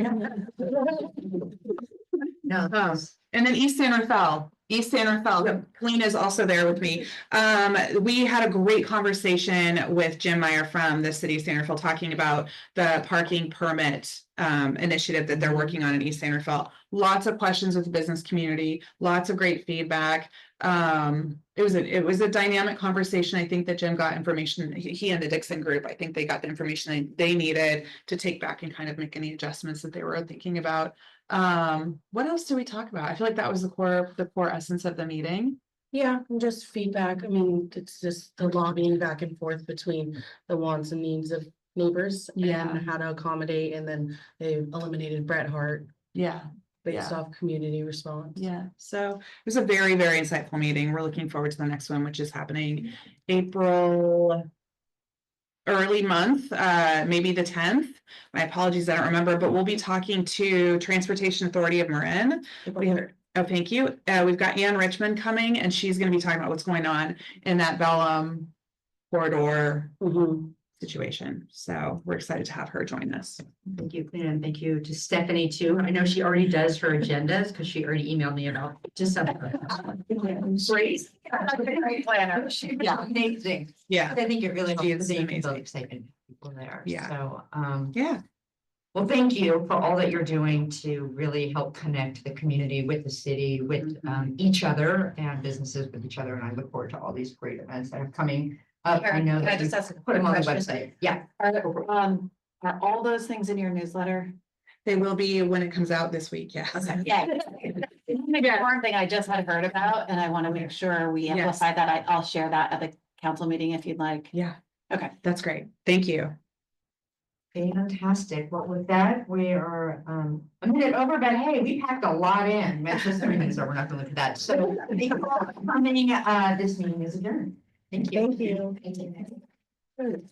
No. And then East San Rafael. Colleen is also there with me. We had a great conversation with Jim Meyer from the city of San Rafael talking about the parking permit initiative that they're working on in East San Rafael. Lots of questions with the business community, lots of great feedback. It was a dynamic conversation. I think that Jim got information, he and the Dixon group, I think they got the information they needed to take back and kind of make any adjustments that they were thinking about. What else do we talk about? I feel like that was the core essence of the meeting. Yeah, and just feedback. I mean, it's just the lobbying back and forth between the wants and needs of neighbors. Yeah. And how to accommodate, and then they eliminated Bret Hart Yeah. based off community response. Yeah, so it was a very, very insightful meeting. We're looking forward to the next one, which is happening April early month, maybe the 10th. My apologies, I don't remember, but we'll be talking to Transportation Authority of Marin. Oh, thank you. We've got Ann Richmond coming, and she's going to be talking about what's going on in that Bellum corridor situation. So we're excited to have her join us. Thank you, and thank you to Stephanie too. I know she already does her agendas because she already emailed me about just something. Great. Great planner. Yeah, amazing. Yeah. I think it really She helps is the amazing. excitement people there. Yeah. So, Yeah. well, thank you for all that you're doing to really help connect the community with the city, with each other, and businesses with each other. And I look forward to all these great events that are coming up. I know Can I that just you ask a put them on the quick website. Yeah. Are all those things in your newsletter? They will be when it comes out this week. Yes. Okay, yeah. Maybe one thing I just had heard about, and I want to make sure we amplify that. I'll share that at the council meeting if you'd like. Yeah. Okay. That's great. Thank you. Fantastic. Well, with that, we are a minute over, but hey, we packed a lot in. It's just 3 minutes, so we're not going to look at that. So thank you for coming. This meeting is adjourned. Thank you. Thank you. Thank you.